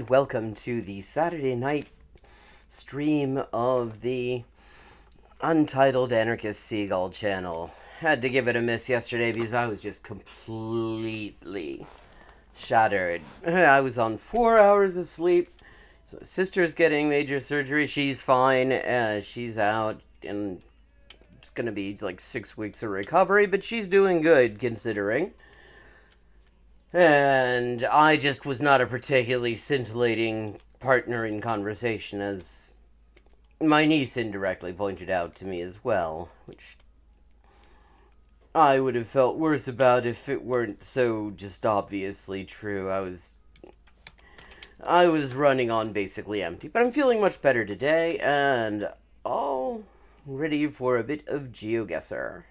and welcome to the Saturday night stream of the Untitled Anarchist Seagull channel. Had to give it a miss yesterday because I was just completely shattered. I was on 4 hours of sleep. So my sister's getting major surgery. She's fine. She's out, and it's going to be like 6 weeks of recovery, but she's doing good considering. And I just was not a particularly scintillating partner in conversation, as my niece indirectly pointed out to me as well, which I would have felt worse about if it weren't so just obviously true. I was running on basically empty, but I'm feeling much better today, and all ready for a bit of Geoguessr.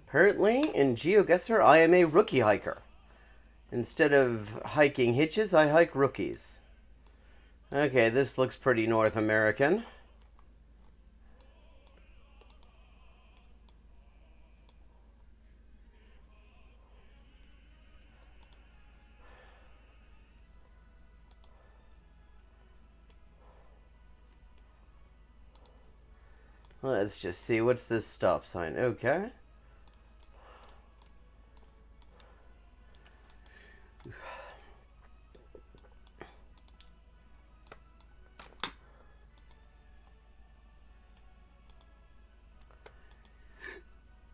Apparently, in Geoguessr, I am a rookie hiker. Instead of hiking hitches, I hike rookies. Okay, this looks pretty North American. Let's just see, what's this stop sign? Okay.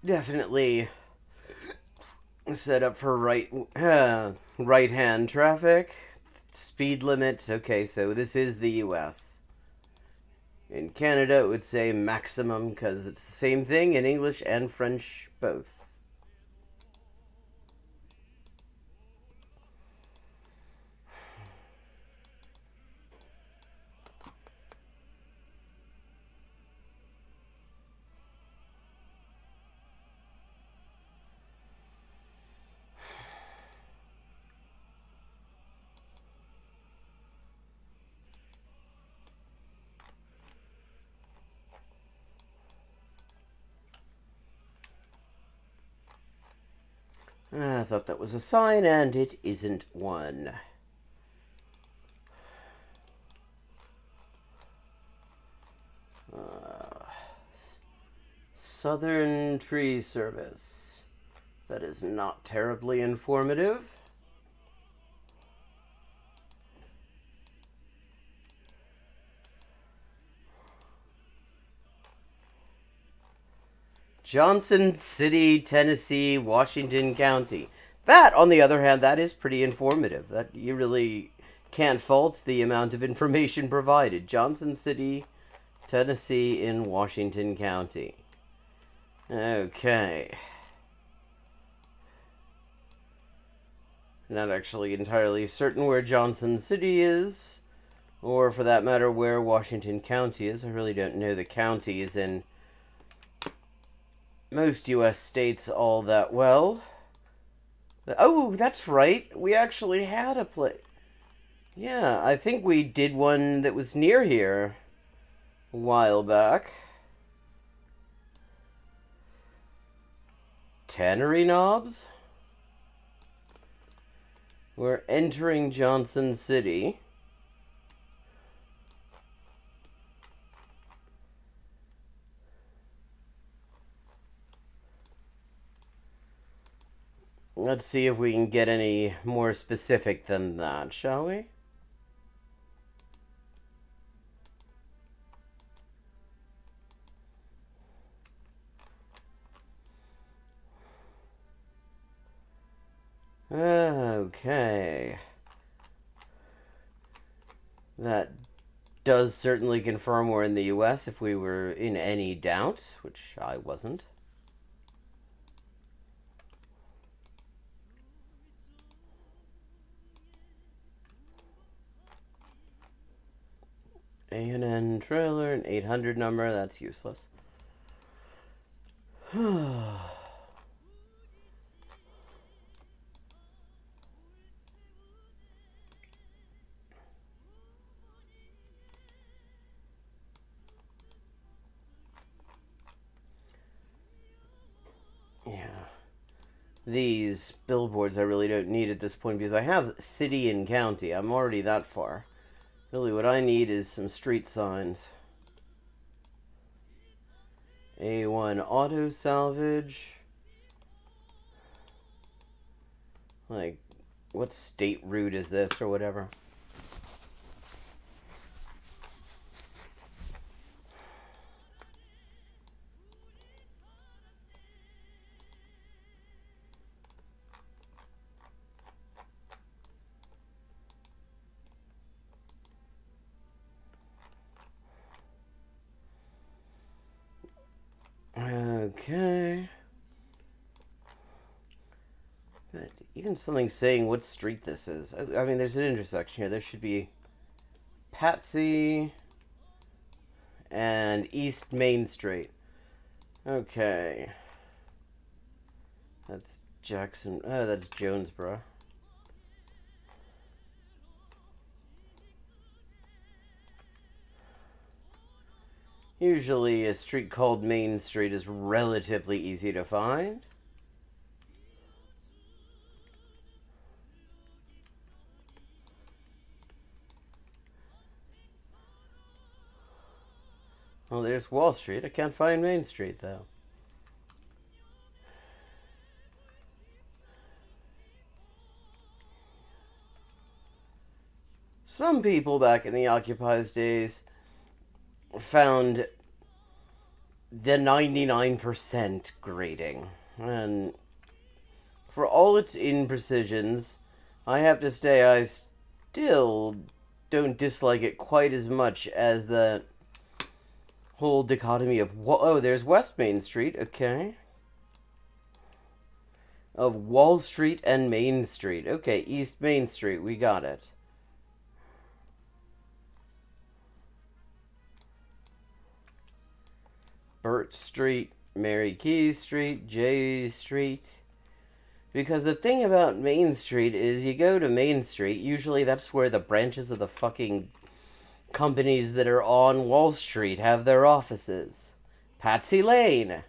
Definitely set up for right-hand traffic. Speed limit. Okay, so this is the US. In Canada, it would say maximum because it's the same thing in English and French both. I thought that was a sign, and it isn't one. Southern Tree Service. That is not terribly informative. Johnson City, Tennessee, Washington County. That, on the other hand, that is pretty informative. That you really can't fault the amount of information provided. Johnson City, Tennessee in Washington County. Okay. Not actually entirely certain where Johnson City is, or for that matter, where Washington County is. I really don't know the counties in most U.S. states all that well. Oh, that's right. We actually had a play. Yeah, I think we did one that was near here a while back. Tannery Knobs? We're entering Johnson City. Let's see if we can get any more specific than that, shall we? Okay. That does certainly confirm we're in the US if we were in any doubt, which I wasn't. A&N trailer, an 800 number, that's useless. Yeah. These billboards I really don't need at this point because I have city and county. I'm already that far. Really what I need is some street signs. A1 auto salvage. Like, what state route is this or whatever? Okay. But even something saying what street this is. I mean, there's an intersection here. There should be Patsy and East Main Street. Okay. That's Jackson. Oh, that's Jonesboro. Usually a street called Main Street is relatively easy to find. Well, there's Wall Street. I can't find Main Street, though. Some people back in the Occupies days found the 99% grading. And for all its imprecisions, I have to say I still don't dislike it quite as much as the whole dichotomy of, oh, there's West Main Street, okay. Of Wall Street and Main Street. Okay, East Main Street, we got it. Burt Street, Mary Key Street, J Street. Because the thing about Main Street is you go to Main Street, usually that's where the branches of the fucking companies that are on Wall Street have their offices. Patsy Lane.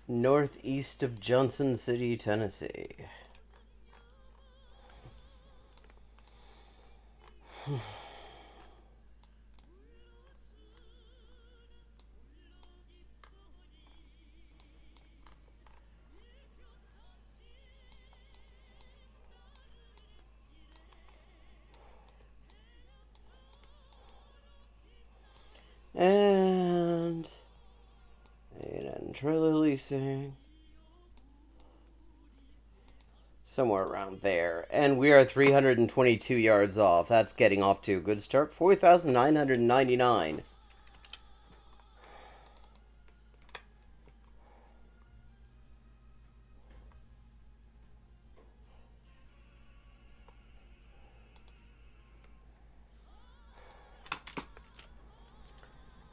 Northeast of Johnson City, Tennessee. And trailer leasing. Somewhere around there. And we are 322 yards off. That's getting off to a good start. 4,999.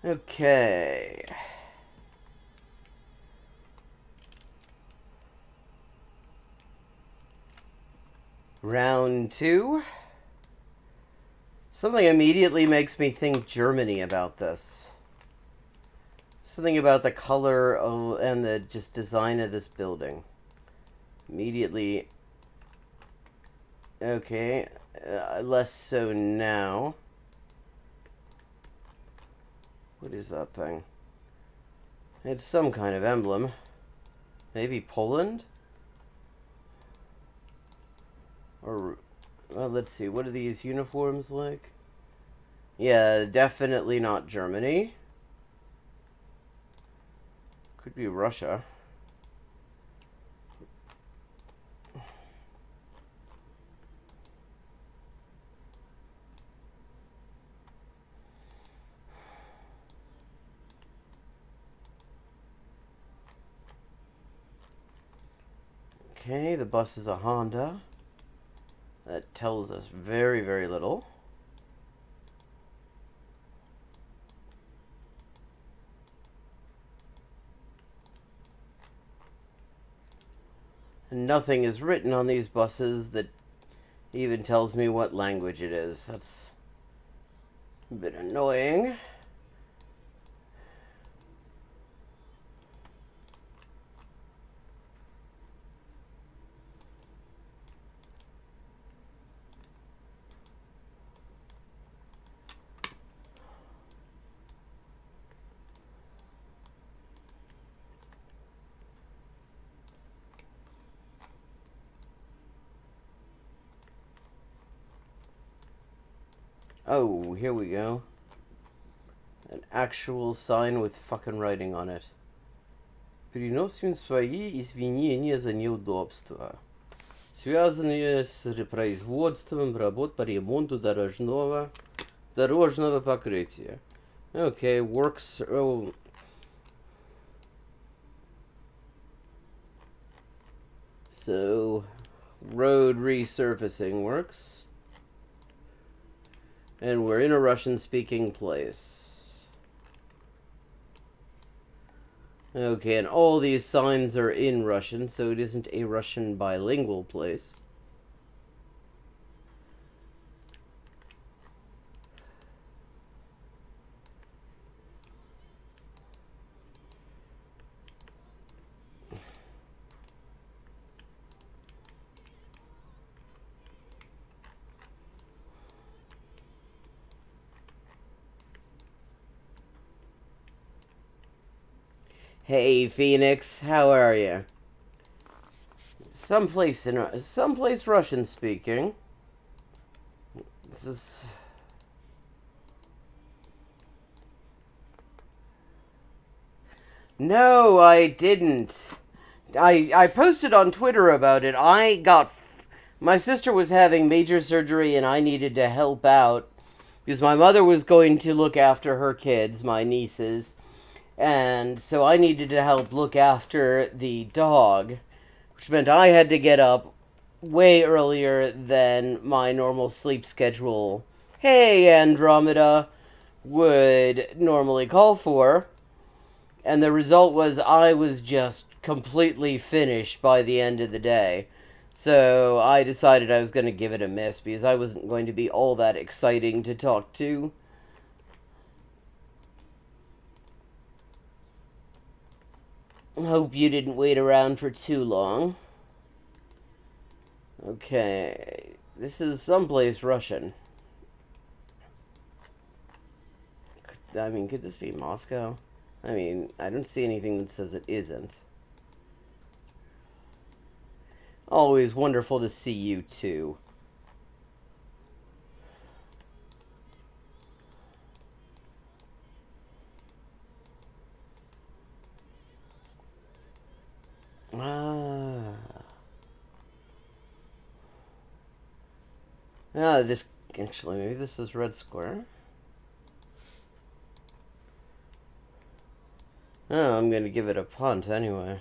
Okay. Round 2. Something immediately makes me think Germany about this. Something about the color of, and the just design of this building. Immediately. Okay. Less so now. What is that thing? It's some kind of emblem. Maybe Poland? Or, well, let's see. What are these uniforms like? Yeah, definitely not Germany. Could be Russia. Okay, the bus is a Honda. That tells us very, very little. And nothing is written on these buses that even tells me what language it is. That's a bit annoying. Oh, here we go. An actual sign with fucking writing on it. Приносим свои извинения за неудобства, связанные с производством работ по ремонту дорожного покрытия. Okay, works. Oh. So, road resurfacing works. And we're in a Russian-speaking place. Okay, and all these signs are in Russian, so it isn't a Russian bilingual place. Hey, Phoenix, how are you? Someplace Russian speaking. This is. No, I didn't. I posted on Twitter about it. My sister was having major surgery and I needed to help out because my mother was going to look after her kids, my nieces. And so I needed to help look after the dog, which meant I had to get up way earlier than my normal sleep schedule, hey Andromeda, would normally call for. And the result was I was just completely finished by the end of the day. So I decided I was going to give it a miss because I wasn't going to be all that exciting to talk to. Hope you didn't wait around for too long. Okay, this is someplace Russian. I mean, could this be Moscow? I mean, I don't see anything that says it isn't. Always wonderful to see you too. This actually, maybe this is Red Square. Oh, I'm gonna give it a punt anyway.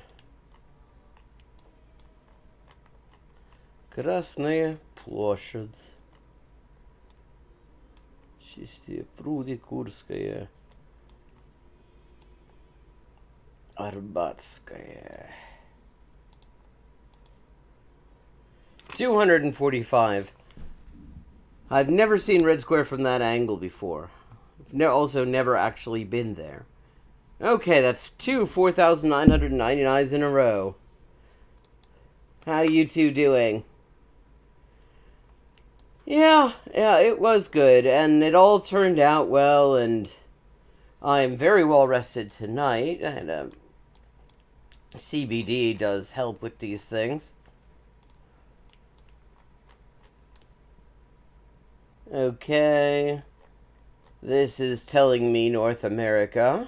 Красная площадь. Чистые пруды Курская. Arbatskaya. 245. I've never seen Red Square from that angle before. Also never actually been there. Okay, that's two 4,999s in a row. How you two doing? Yeah, it was good, and it all turned out well, and I'm very well rested tonight, and CBD does help with these things. Okay, this is telling me North America.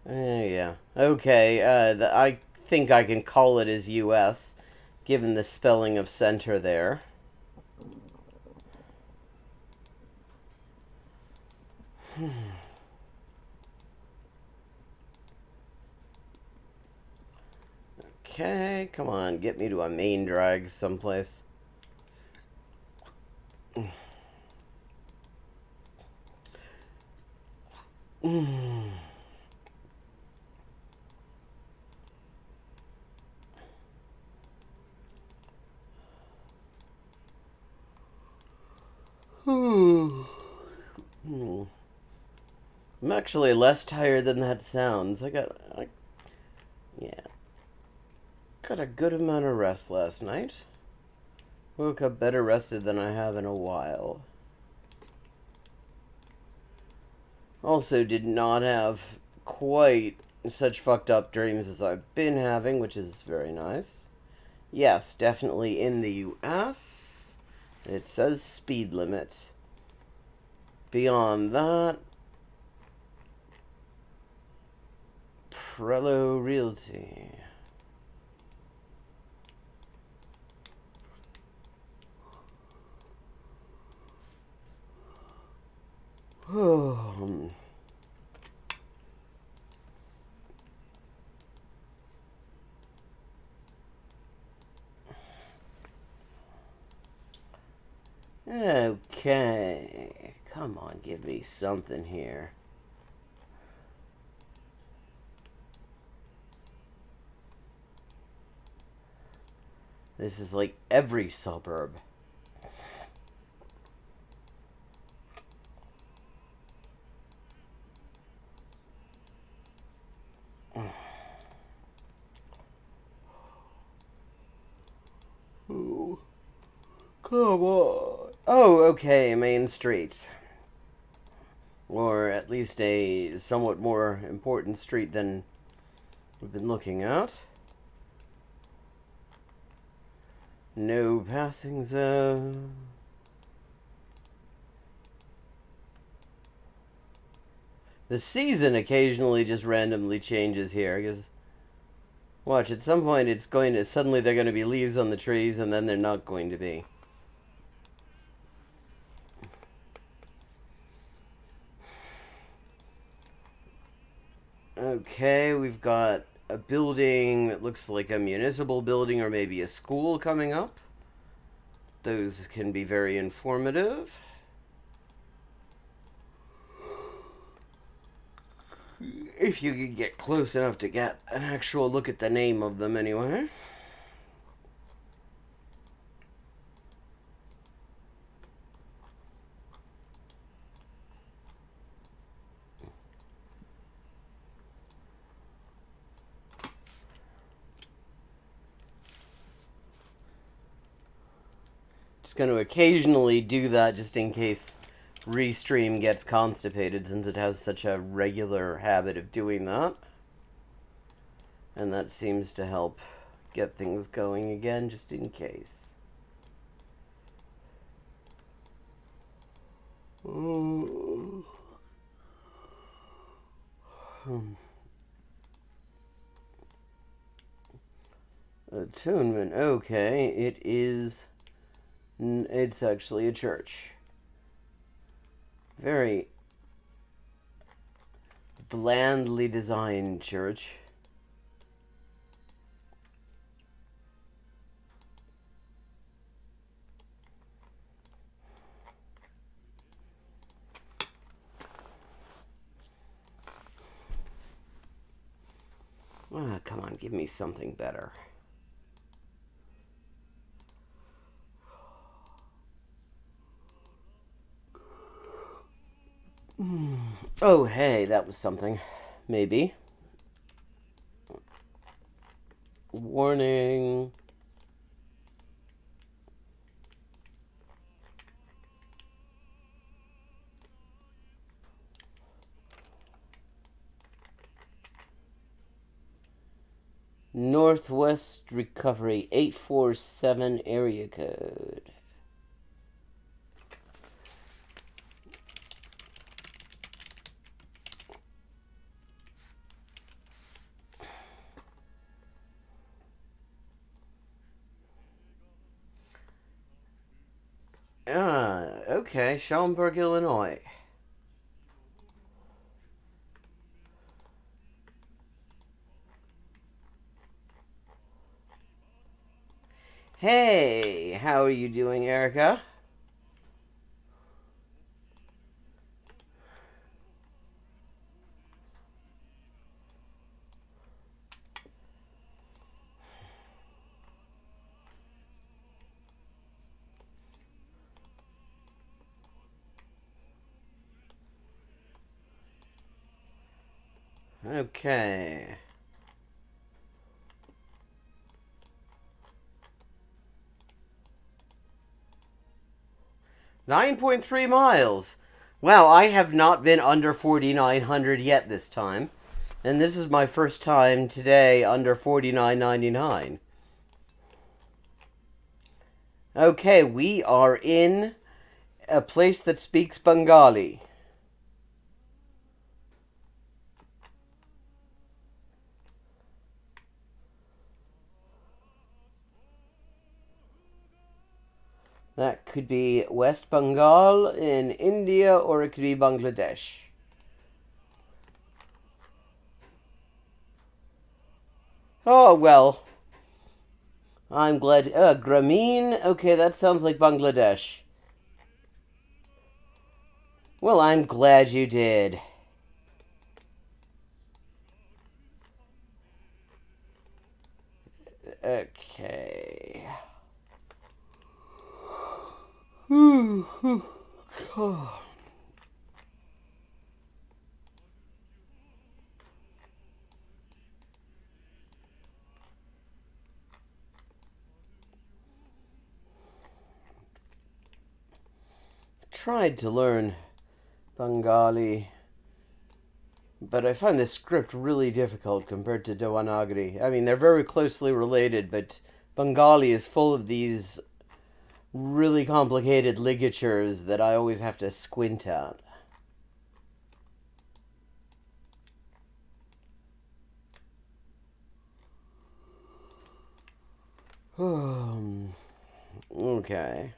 Yeah. Okay, I think I can call it as U.S., given the spelling of center there. Okay, come on, get me to a main drag someplace. I'm actually less tired than that sounds. Yeah, got a good amount of rest last night. Woke up better rested than I have in a while. Also did not have quite such fucked up dreams as I've been having, which is very nice. Yes, definitely in the US. It says speed limit. Beyond that, Prelo Realty. Okay. Come on, give me something here. This is like every suburb. Oh, come on. Oh, okay, Main Street. Or at least a somewhat more important street than we've been looking at. No passing zone. The season occasionally just randomly changes here, because watch, at some point it's going to, suddenly they're going to be leaves on the trees, and then they're not going to be. Okay, we've got a building that looks like a municipal building or maybe a school coming up. Those can be very informative. If you could get close enough to get an actual look at the name of them anyway. Just going to occasionally do that just in case Restream gets constipated, since it has such a regular habit of doing that. And that seems to help get things going again, just in case. Atonement, okay, it's actually a church. Very blandly designed church. Ah, come on, give me something better. Oh, hey, that was something. Maybe. Warning. Northwest Recovery 847 area code. Ah, okay, Schaumburg, Illinois. Hey, how are you doing, Erica? Okay. 9.3 miles. Wow, I have not been under 4,900 yet this time. And this is my first time today under 49.99. Okay, we are in a place that speaks Bengali. That could be West Bengal in India, or it could be Bangladesh. Oh, well. I'm glad. Grameen? Okay, that sounds like Bangladesh. Well, I'm glad you did. Okay. Tried to learn Bengali, but I find the script really difficult compared to Devanagari. I mean, they're very closely related, but Bengali is full of these really complicated ligatures that I always have to squint at. Okay.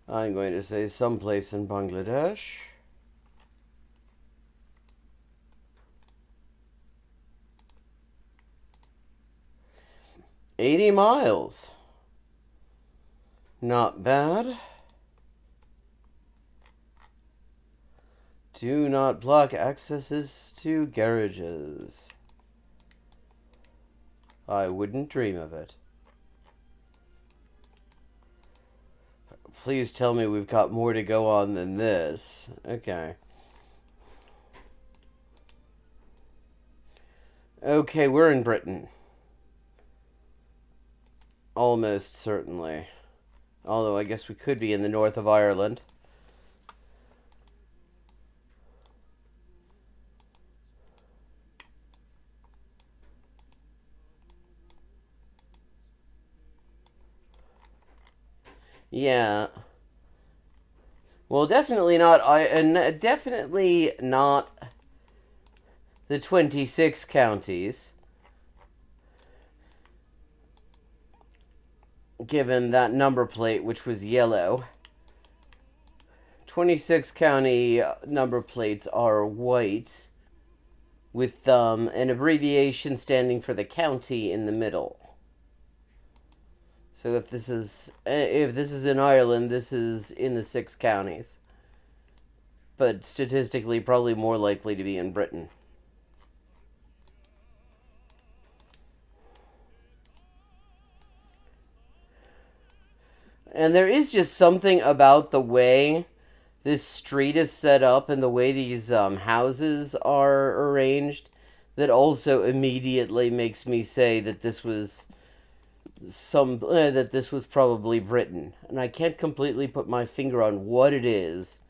I'm going to say someplace in Bangladesh. 80 miles. Not bad. Do not block accesses to garages. I wouldn't dream of it. Please tell me we've got more to go on than this. Okay. Okay, we're in Britain. Almost certainly. Although I guess we could be in the north of Ireland. Yeah. Well, definitely not. Definitely not the 26 counties. Given that number plate, which was yellow. 26 county number plates are white, with an abbreviation standing for the county in the middle. So if this is in Ireland, this is in the 6 counties. But statistically, probably more likely to be in Britain. And there is just something about the way this street is set up and the way these houses are arranged that also immediately makes me say that this was that this was probably Britain. And I can't completely put my finger on what it is,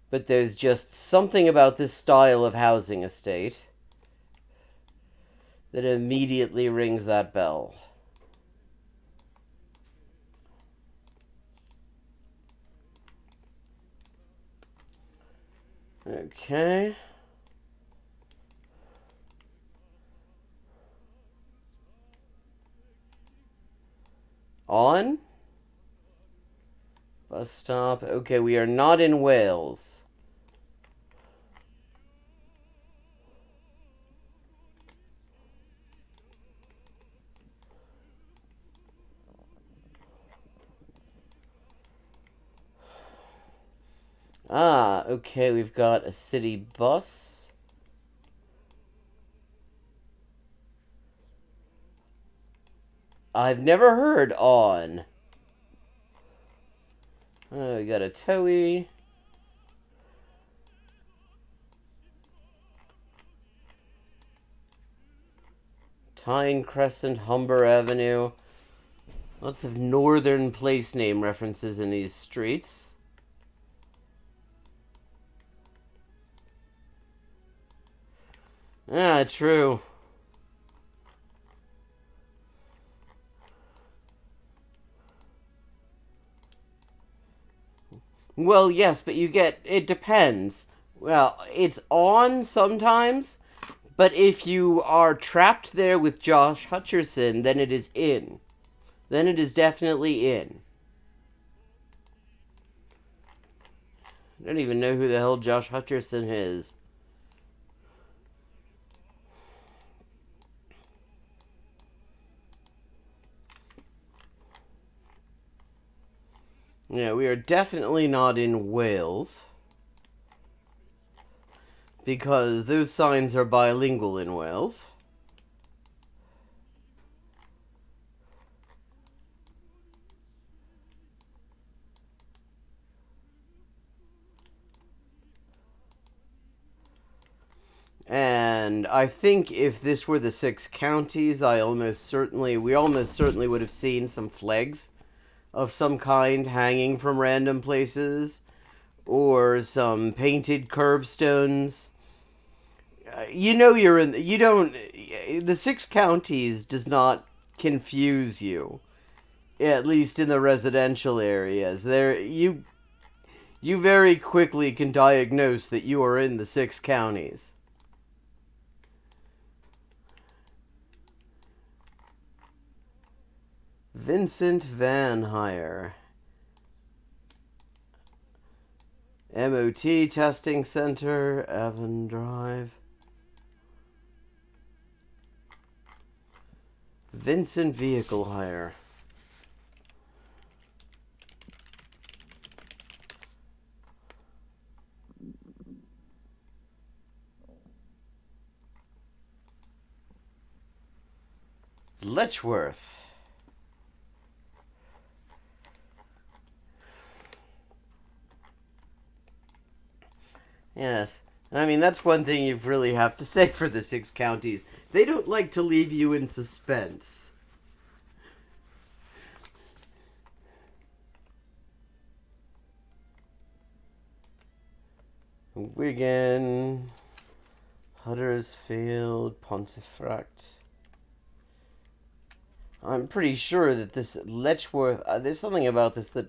but there's just something about this style of housing estate that immediately rings that bell. Okay. On? Bus stop. Okay, we are not in Wales. Ah, okay, we've got a city bus. I've never heard on. We got a towie. Tyne Crescent, Humber Avenue. Lots of northern place name references in these streets. Ah, true. Well, yes, but you get... It depends. Well, it's on sometimes, but if you are trapped there with Josh Hutcherson, then it is in. Then it is definitely in. I don't even know who the hell Josh Hutcherson is. Yeah, we are definitely not in Wales. Because those signs are bilingual in Wales. And I think if this were the 6 counties, we almost certainly would have seen some flags of some kind hanging from random places, or some painted curbstones. You know you're in. You don't. The 6 counties does not confuse you, at least in the residential areas. You very quickly can diagnose that you are in the 6 counties. Vincent Van Heyer. MOT Testing Center, Avon Drive. Vincent Vehicle Hire. Letchworth. Yes. I mean, that's one thing you really have to say for the 6 counties. They don't like to leave you in suspense. Wigan, Huddersfield, Pontefract. I'm pretty sure that this Letchworth... there's something about this that...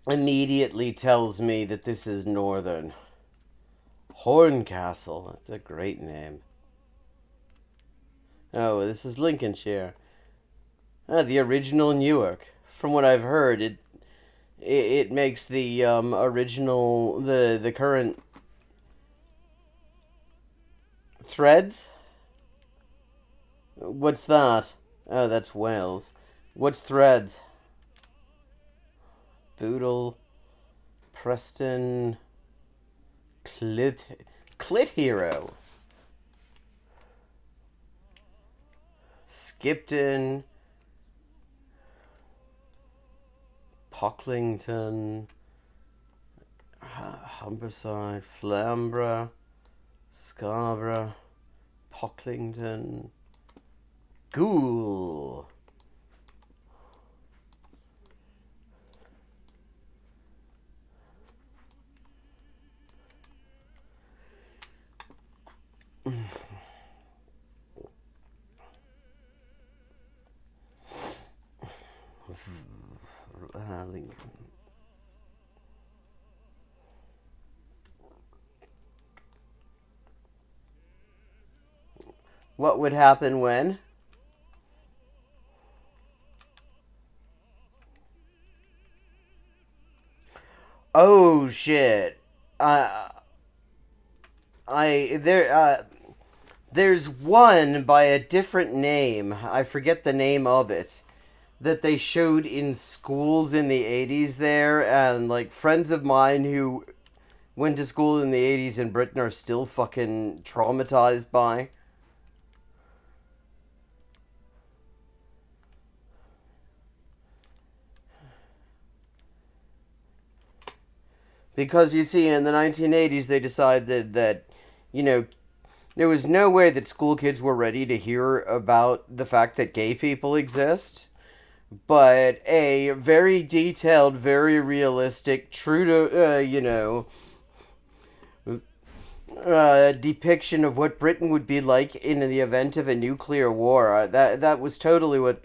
immediately tells me that this is northern. Horncastle. That's a great name. Oh, this is Lincolnshire. The original Newark. From what I've heard, it makes the original the current Threads. What's that? Oh, that's Wales. What's Threads? Boodle, Preston, Clit Hero, Skipton, Pocklington, Humberside, Flamborough, Scarborough, Pocklington, Goole. What would happen when? Oh shit! Uh, there's one by a different name. I forget the name of it, that they showed in schools in the 80s there, and like friends of mine who went to school in the 80s in Britain are still fucking traumatized by. Because you see, in the 1980s, they decided that, you know, there was no way that school kids were ready to hear about the fact that gay people exist. But a very detailed, very realistic, true to, depiction of what Britain would be like in the event of a nuclear war. That was totally what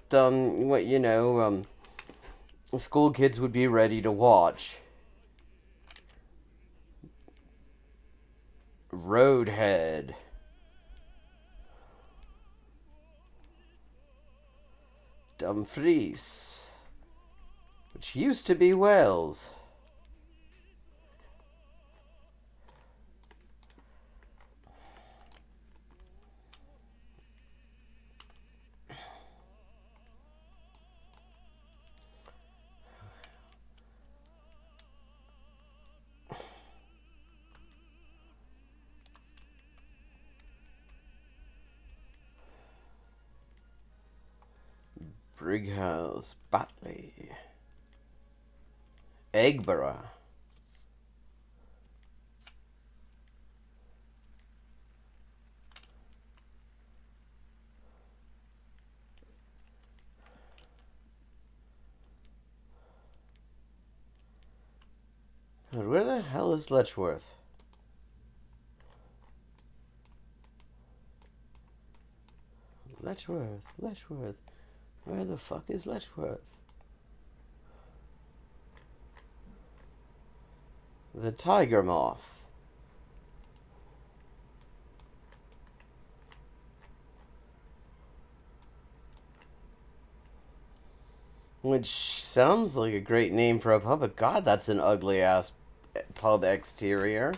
school kids would be ready to watch. Roadhead. Dumfries, which used to be Wales. Brighouse, Batley, Eggborough. God, where the hell is Letchworth? Letchworth. Where the fuck is Letchworth? The Tiger Moth. Which sounds like a great name for a pub, but God, that's an ugly ass pub exterior.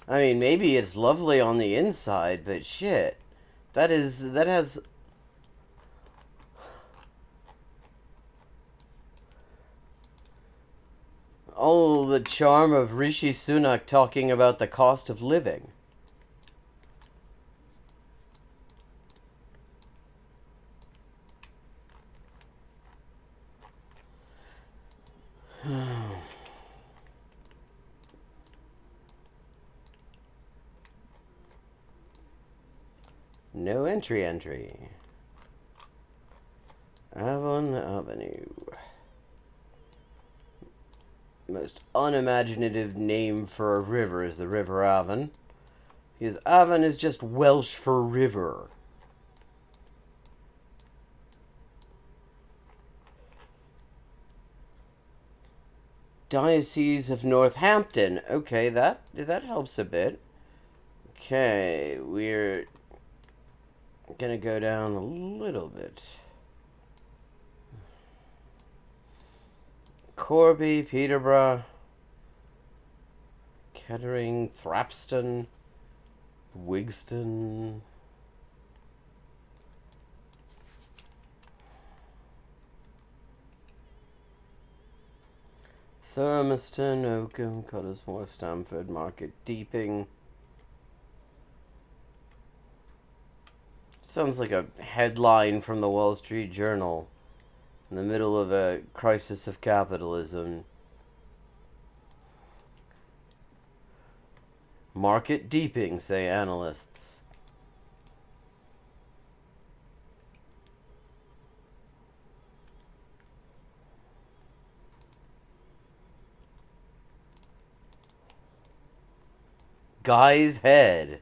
I mean, maybe it's lovely on the inside, but shit. That has all the charm of Rishi Sunak talking about the cost of living. No entry. Avon Avenue. Most unimaginative name for a river is the River Avon. Because Avon is just Welsh for river. Diocese of Northampton. Okay, that helps a bit. Okay, we're gonna go down a little bit. Corby, Peterborough, Kettering, Thrapston, Wigston. Thurmaston, Oakham, Cottesmore, Stamford, Market Deeping. Sounds like a headline from the Wall Street Journal in the middle of a crisis of capitalism. Market Deeping, say analysts. Guy's Head.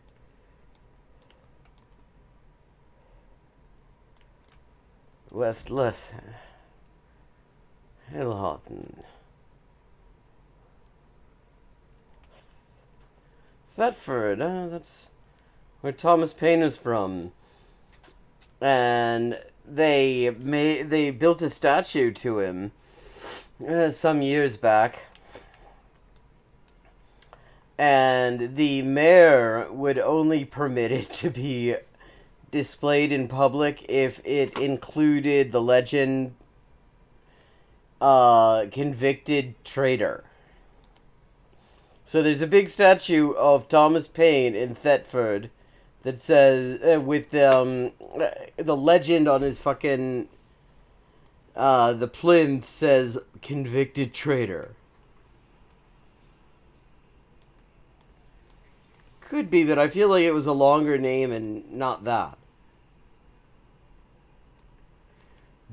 Westless. Hillhoughton. Thetford. That's where Thomas Paine is from. And they built a statue to him some years back. And the mayor would only permit it to be displayed in public if it included the legend convicted traitor. So there's a big statue of Thomas Paine in Thetford that says, with the legend on his fucking, the plinth says, convicted traitor. Could be, but I feel like it was a longer name and not that.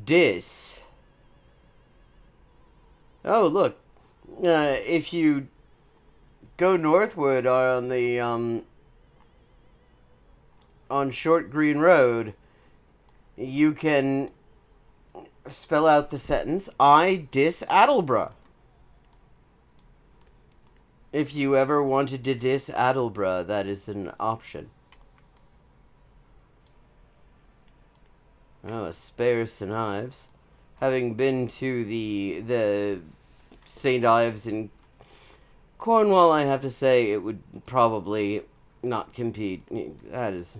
Dis. Oh, look. If you go northward on the, on Short Green Road, you can spell out the sentence, I dis Attleborough. If you ever wanted to diss Attleborough, that is an option. Oh, a spare St. Ives. Having been to the St. Ives in Cornwall, I have to say it would probably not compete. That is,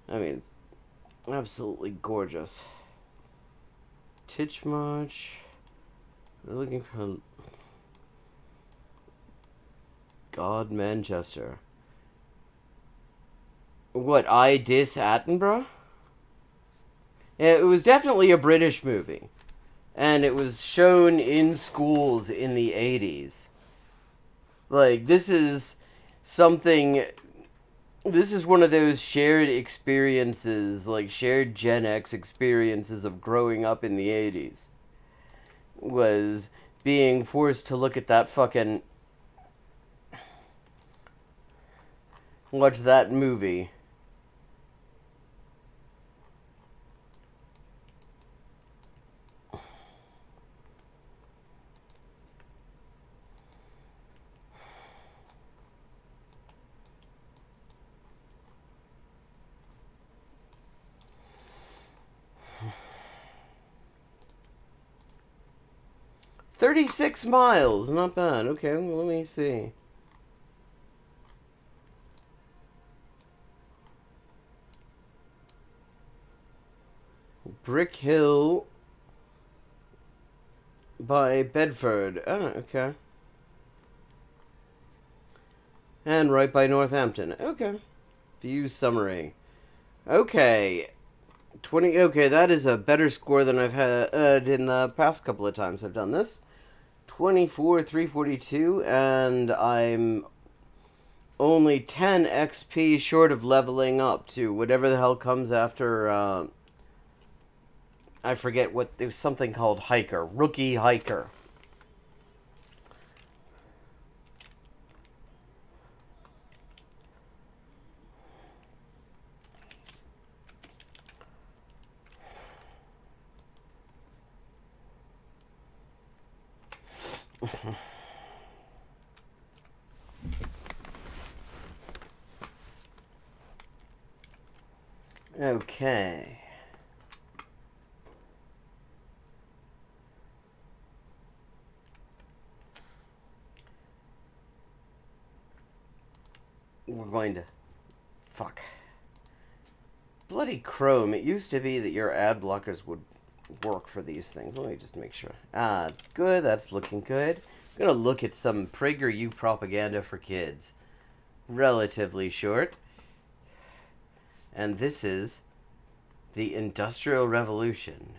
I mean, it's absolutely gorgeous. Titchmarsh. We're looking for God, Manchester. What, I Dis Attenborough? Yeah, it was definitely a British movie. And it was shown in schools in the 80s. Like, this is something... This is one of those shared experiences, like shared Gen X experiences of growing up in the 80s. Was being forced to look at that fucking... Watch that movie. $36 miles, not bad. Okay, well, let me see. Brick Hill by Bedford. Oh, okay. And right by Northampton. Okay. View summary. Okay. 20. Okay, that is a better score than I've had in the past couple of times I've done this. 24,342, and I'm only 10 XP short of leveling up to whatever the hell comes after, I forget what, there's something called Hiker. Rookie Hiker. Okay. We're going to... Fuck. Bloody Chrome. It used to be that your ad blockers would work for these things. Let me just make sure. Ah, good. That's looking good. I'm going to look at some PragerU propaganda for kids. Relatively short. And this is the Industrial Revolution.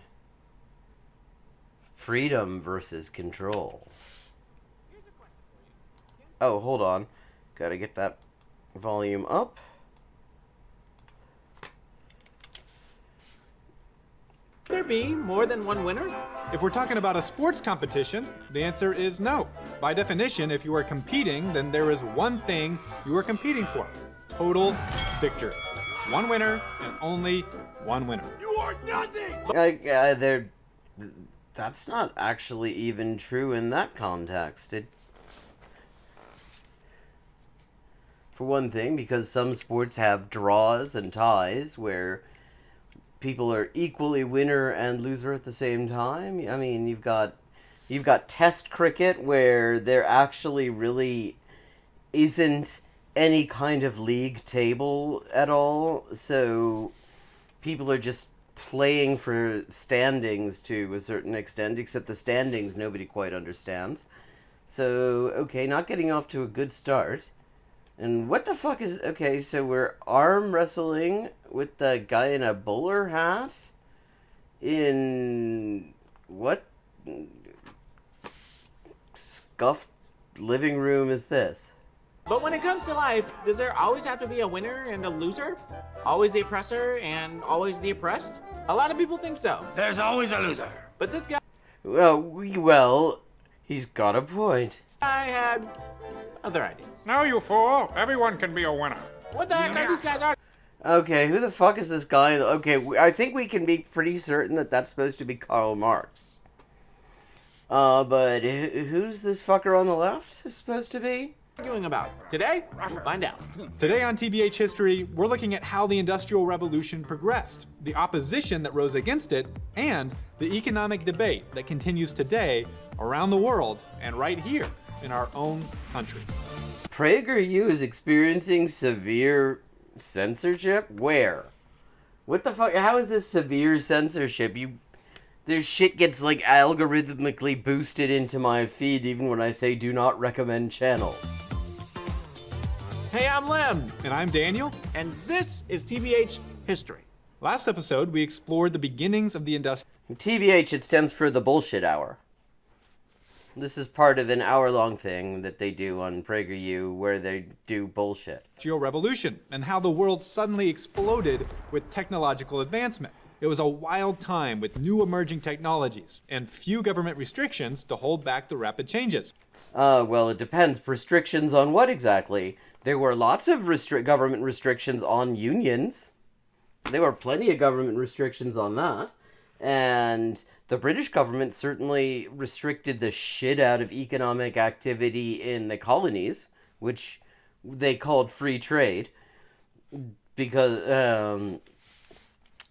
Freedom versus control. Oh, hold on. Gotta get that volume up. There be more than one winner? If we're talking about a sports competition, the answer is no. By definition, if you are competing, then there is one thing you are competing for. Total victory. One winner and only one winner. You are nothing! That's not actually even true in that context. For one thing, because some sports have draws and ties where people are equally winner and loser at the same time. I mean, you've got Test cricket where there actually really isn't any kind of league table at all, so people are just playing for standings to a certain extent, except the standings nobody quite understands. So, okay, not getting off to a good start. And what the fuck is... Okay, so we're arm wrestling with the guy in a bowler hat? In... What scuffed living room is this? But when it comes to life, does there always have to be a winner and a loser? Always the oppressor and always the oppressed? A lot of people think so. There's always a loser. But this guy Well, he's got a point. had other ideas. No, you fool. Everyone can be a winner. What the heck are these guys are? Okay, who the fuck is this guy? Okay, I think we can be pretty certain that that's supposed to be Karl Marx. But who's this fucker on the left supposed to be? Arguing about? Today, we'll find out. Today on TBH History, we're looking at how the Industrial Revolution progressed, the opposition that rose against it, and the economic debate that continues today around the world and right here in our own country. PragerU is experiencing severe censorship? Where? What the fuck? How is this severe censorship? Their shit gets like algorithmically boosted into my feed even when I say do not recommend channel. Hey, I'm Lem, And I'm Daniel. and this is TBH History. Last episode, we explored the beginnings of the TBH, it stands for the bullshit hour. This is part of an hour-long thing that they do on PragerU where they do bullshit. Industrial Revolution and how the world suddenly exploded with technological advancement. It was a wild time with new emerging technologies and few government restrictions to hold back the rapid changes. Well, it depends. Restrictions on what exactly? There were lots of government restrictions on unions. There were plenty of government restrictions on that. And the British government certainly restricted the shit out of economic activity in the colonies, which they called free trade, because,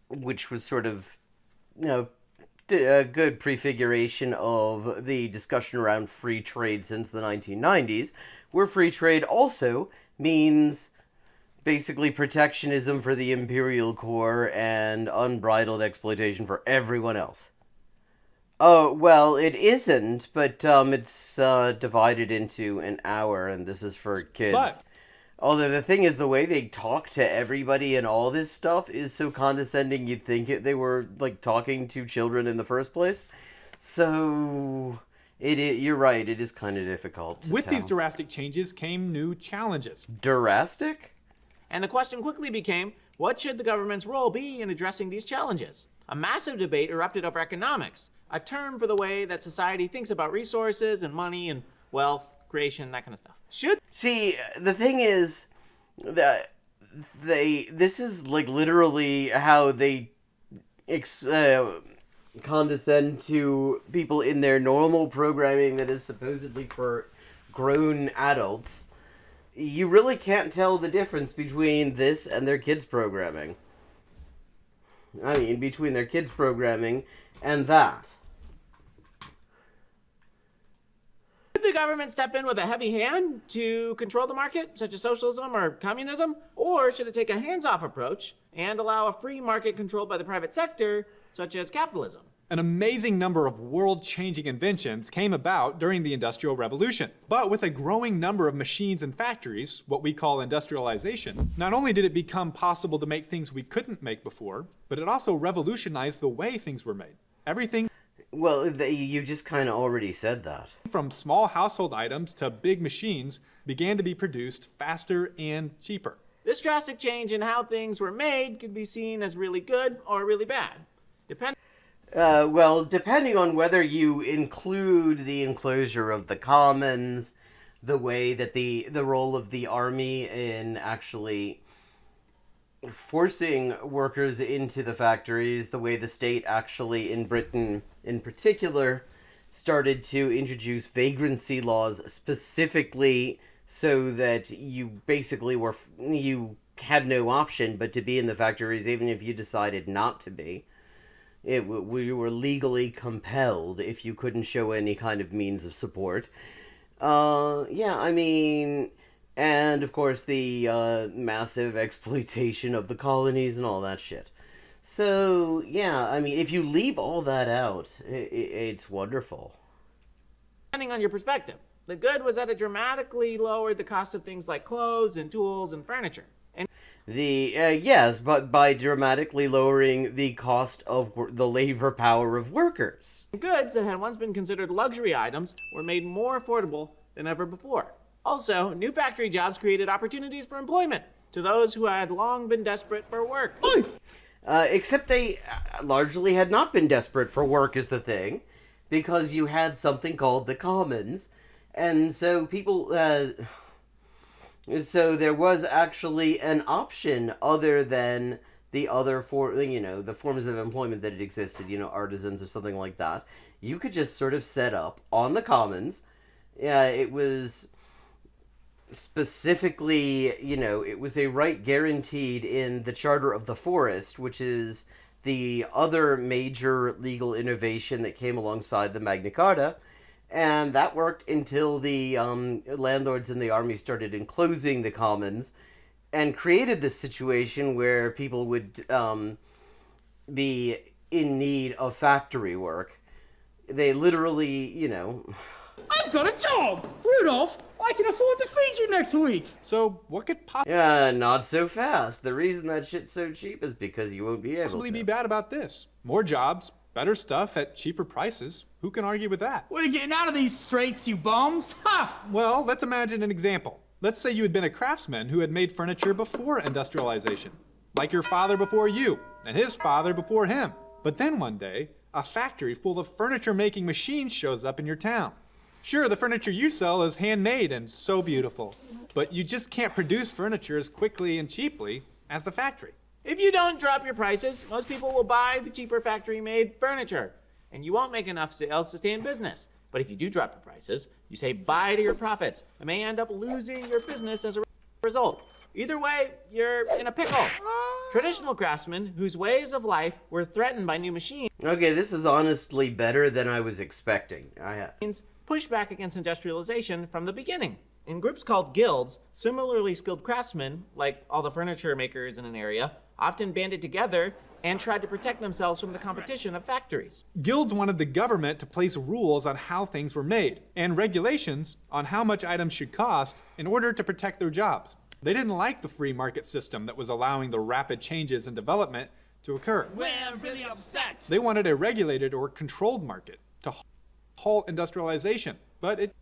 which was sort of, a good prefiguration of the discussion around free trade since the 1990s, where free trade also means basically protectionism for the imperial core and unbridled exploitation for everyone else. Oh, well, it isn't, but it's divided into an hour, and this is for kids. But although the thing is, the way they talk to everybody and all this stuff is so condescending you'd think they were, like, talking to children in the first place. So, you're right, it is kind of difficult to with tell. these drastic changes came new challenges. Drastic? And the question quickly became, what should the government's role be in addressing these challenges? A massive debate erupted over economics, a term for the way that society thinks about resources and money and wealth, creation, that kind of stuff. See, the thing is that this is like literally how they condescend to people in their normal programming that is supposedly for grown adults. You really can't tell the difference between this and their kids' programming. I mean, between their kids' programming and that. Should the government step in with a heavy hand to control the market, such as socialism or communism? Or should it take a hands-off approach and allow a free market controlled by the private sector, such as capitalism? An amazing number of world-changing inventions came about during the Industrial Revolution. But with a growing number of machines and factories, what we call industrialization, not only did it become possible to make things we couldn't make before, but it also revolutionized the way things were made. Everything Well, you just kind of already said that. from small household items to big machines began to be produced faster and cheaper. This drastic change in how things were made could be seen as really good or really bad, Well, depending on whether you include the enclosure of the commons, the way that the role of the army in actually forcing workers into the factories, the way the state actually in Britain in particular started to introduce vagrancy laws specifically so that you basically you had no option but to be in the factories even if you decided not to be. We were legally compelled if you couldn't show any kind of means of support. Yeah, I mean, And, of course, the massive exploitation of the colonies and all that shit. So, yeah, I mean, if you leave all that out, it's wonderful. Depending on your perspective. The good was that it dramatically lowered the cost of things like clothes and tools and furniture. And Yes, but by dramatically lowering the cost of the labor power of workers. goods that had once been considered luxury items were made more affordable than ever before. Also, new factory jobs created opportunities for employment to those who had long been desperate for work. Except they largely had not been desperate for work, is the thing, because you had something called the commons, and so people, so there was actually an option other than the other the forms of employment that had existed, artisans or something like that. You could just sort of set up on the commons. It was specifically, it was a right guaranteed in the Charter of the Forest, which is the other major legal innovation that came alongside the Magna Carta. And that worked until the landlords and the army started enclosing the commons and created this situation where people would be in need of factory work. They literally, I've got a job! Rudolph, I can afford to feed you next week! So what could Yeah, not so fast. The reason that shit's so cheap is because you won't be able possibly to. be bad about this? More jobs, better stuff at cheaper prices. Who can argue with that? We're getting out of these straits, you bums! Ha! Well, let's imagine an example. Let's say you had been a craftsman who had made furniture before industrialization, like your father before you, and his father before him. But then one day, a factory full of furniture-making machines shows up in your town. Sure, the furniture you sell is handmade and so beautiful, but you just can't produce furniture as quickly and cheaply as the factory. If you don't drop your prices, most people will buy the cheaper factory-made furniture, and you won't make enough sales to stay in business. But if you do drop your prices, you say bye to your profits, and may end up losing your business as a result. Either way, you're in a pickle. Traditional craftsmen, whose ways of life were threatened by new machines, Okay, this is honestly better than I was expecting. pushed back against industrialization from the beginning. In groups called guilds, similarly skilled craftsmen, like all the furniture makers in an area, often banded together and tried to protect themselves from the competition of factories. Guilds wanted the government to place rules on how things were made and regulations on how much items should cost in order to protect their jobs. They didn't like the free market system that was allowing the rapid changes in development to occur. We're really upset! They wanted a regulated or controlled market to halt industrialization, but it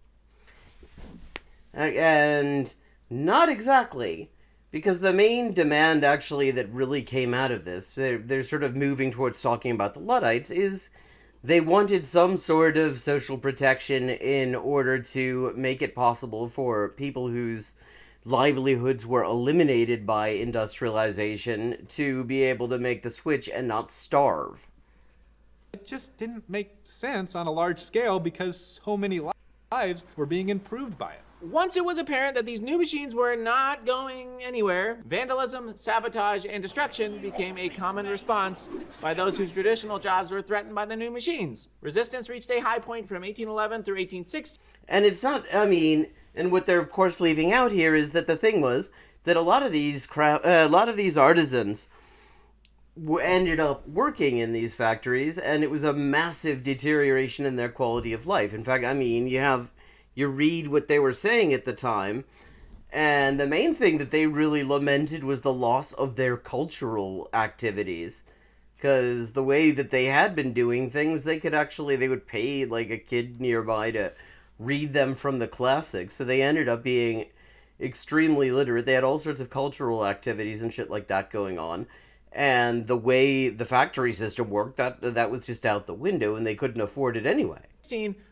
And not exactly, because the main demand actually that really came out of this, they're sort of moving towards talking about the Luddites, is they wanted some sort of social protection in order to make it possible for people whose livelihoods were eliminated by industrialization to be able to make the switch and not starve. just didn't make sense on a large scale because so many lives were being improved by it. Once it was apparent that these new machines were not going anywhere, vandalism, sabotage, and destruction became a common response by those whose traditional jobs were threatened by the new machines. Resistance reached a high point from 1811 through 1860. And it's not, and what they're of course leaving out here is that the thing was that a lot of these artisans ended up working in these factories, and it was a massive deterioration in their quality of life. In fact, you read what they were saying at the time, and the main thing that they really lamented was the loss of their cultural activities. Because the way that they had been doing things, they would pay like a kid nearby to read them from the classics. So they ended up being extremely literate. They had all sorts of cultural activities and shit like that going on. And the way the factory system worked, that was just out the window, and they couldn't afford it anyway.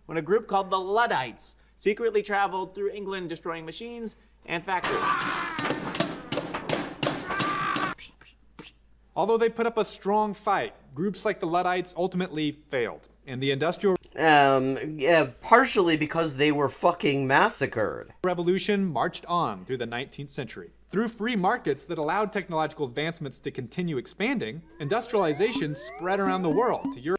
When a group called the Luddites secretly traveled through England destroying machines and factories. Although they put up a strong fight, groups like the Luddites ultimately failed, and the Industrial Partially because they were fucking massacred. Revolution marched on through the 19th century. Through free markets that allowed technological advancements to continue expanding, industrialization spread around the world to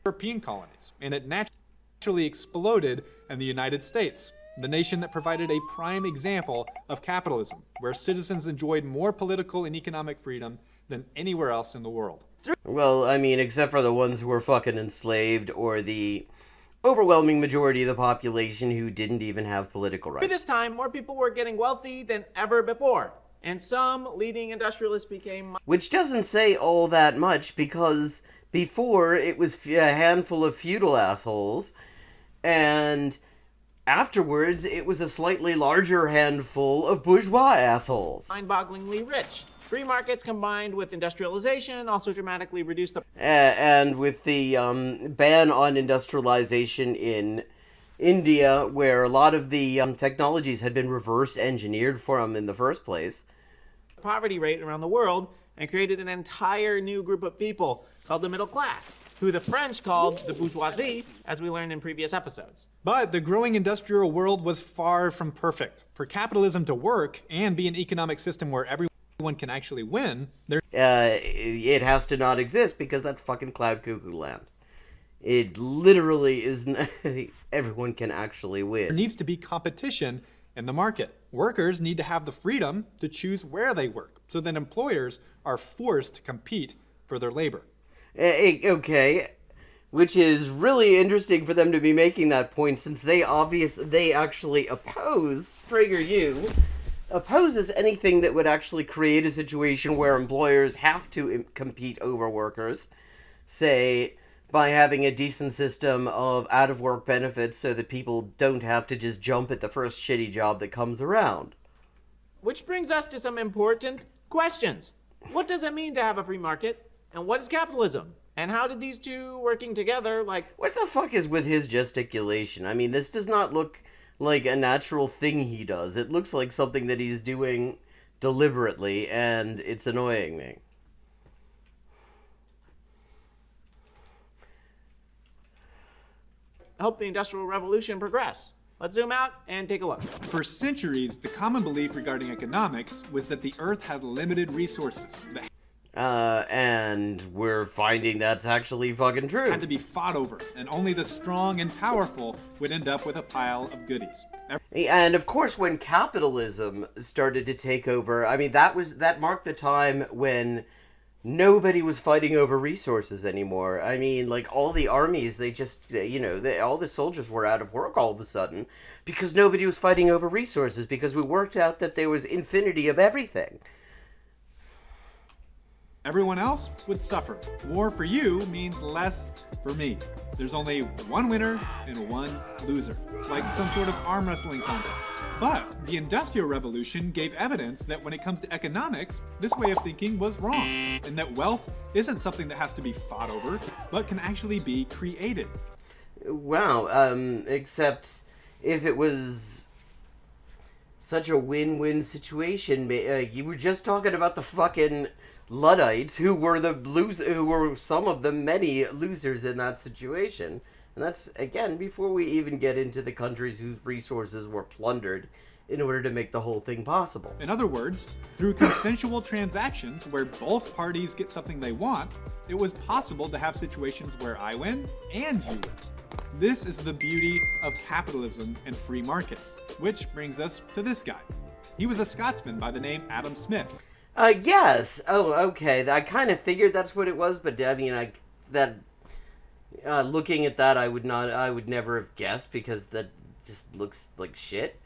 European colonies, and it naturally exploded in the United States. the nation that provided a prime example of capitalism, where citizens enjoyed more political and economic freedom than anywhere else in the world. Well, I mean, except for the ones who were fucking enslaved or the overwhelming majority of the population who didn't even have political rights. By this time, more people were getting wealthy than ever before, and some leading industrialists became... Which doesn't say all that much, because before it was a handful of feudal assholes, and afterwards it was a slightly larger handful of bourgeois assholes. mind-bogglingly rich. Free markets combined with industrialization also dramatically reduced the... And with the ban on industrialization in India, where a lot of the technologies had been reverse engineered for them in the first place, poverty rate around the world, and created an entire new group of people called the middle class, who the French called the bourgeoisie, as we learned in previous episodes. But the growing industrial world was far from perfect. For capitalism to work and be an economic system where everyone can actually win, it has to not exist, because that's fucking cloud cuckoo land. It literally is everyone can actually win. there needs to be competition in the market. Workers need to have the freedom to choose where they work, so that employers are forced to compete for their labor. Okay, which is really interesting for them to be making that point, since they actually oppose, PragerU opposes anything that would actually create a situation where employers have to compete over workers, say by having a decent system of out-of-work benefits so that people don't have to just jump at the first shitty job that comes around. Which brings us to some important questions. What does it mean to have a free market? And what is capitalism? And how did these two working together, What the fuck is with his gesticulation? I mean, this does not look like a natural thing he does. It looks like something that he's doing deliberately, and it's annoying me. help the Industrial Revolution progress? Let's zoom out and take a look. For centuries, the common belief regarding economics was that the Earth had limited resources that And we're finding that's actually fucking true. had to be fought over, and only the strong and powerful would end up with a pile of goodies. And of course, when capitalism started to take over, I mean, that marked the time when nobody was fighting over resources anymore. I mean, like, all the armies, they just, all the soldiers were out of work all of a sudden because nobody was fighting over resources, because we worked out that there was infinity of everything. Everyone else would suffer. More for you means less for me. There's only one winner and one loser, like some sort of arm wrestling contest. But the Industrial Revolution gave evidence that when it comes to economics, this way of thinking was wrong, and that wealth isn't something that has to be fought over, but can actually be created. Wow, except if it was such a win-win situation, you were just talking about the fucking Luddites, who were some of the many losers in that situation. And that's, again, before we even get into the countries whose resources were plundered in order to make the whole thing possible. In other words, through consensual transactions where both parties get something they want, it was possible to have situations where I win and you win. This is the beauty of capitalism and free markets, which brings us to this guy. He was a Scotsman by the name Adam Smith. Yes. Oh, okay. I kind of figured that's what it was, but I mean, looking at that, I would never have guessed, because that just looks like shit.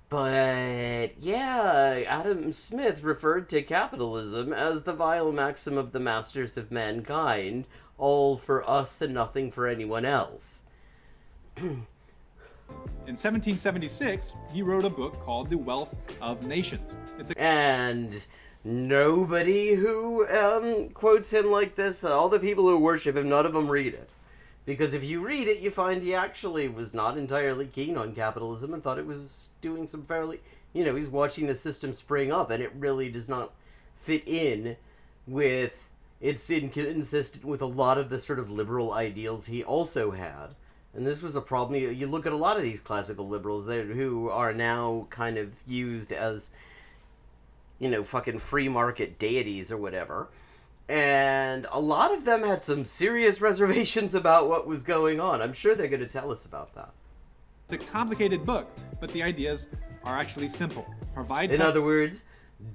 But yeah, Adam Smith referred to capitalism as the vile maxim of the masters of mankind, all for us and nothing for anyone else. In 1776, he wrote a book called The Wealth of Nations. And nobody who quotes him like this, all the people who worship him, none of them read it. Because if you read it, you find he actually was not entirely keen on capitalism and thought it was doing some fairly... he's watching the system spring up, and it really does not fit in with... It's inconsistent with a lot of the sort of liberal ideals he also had. And this was a problem. You look at a lot of these classical liberals who are now kind of used as, fucking free market deities or whatever. And a lot of them had some serious reservations about what was going on. I'm sure they're going to tell us about that. a complicated book, but the ideas are actually simple. Provide In other words,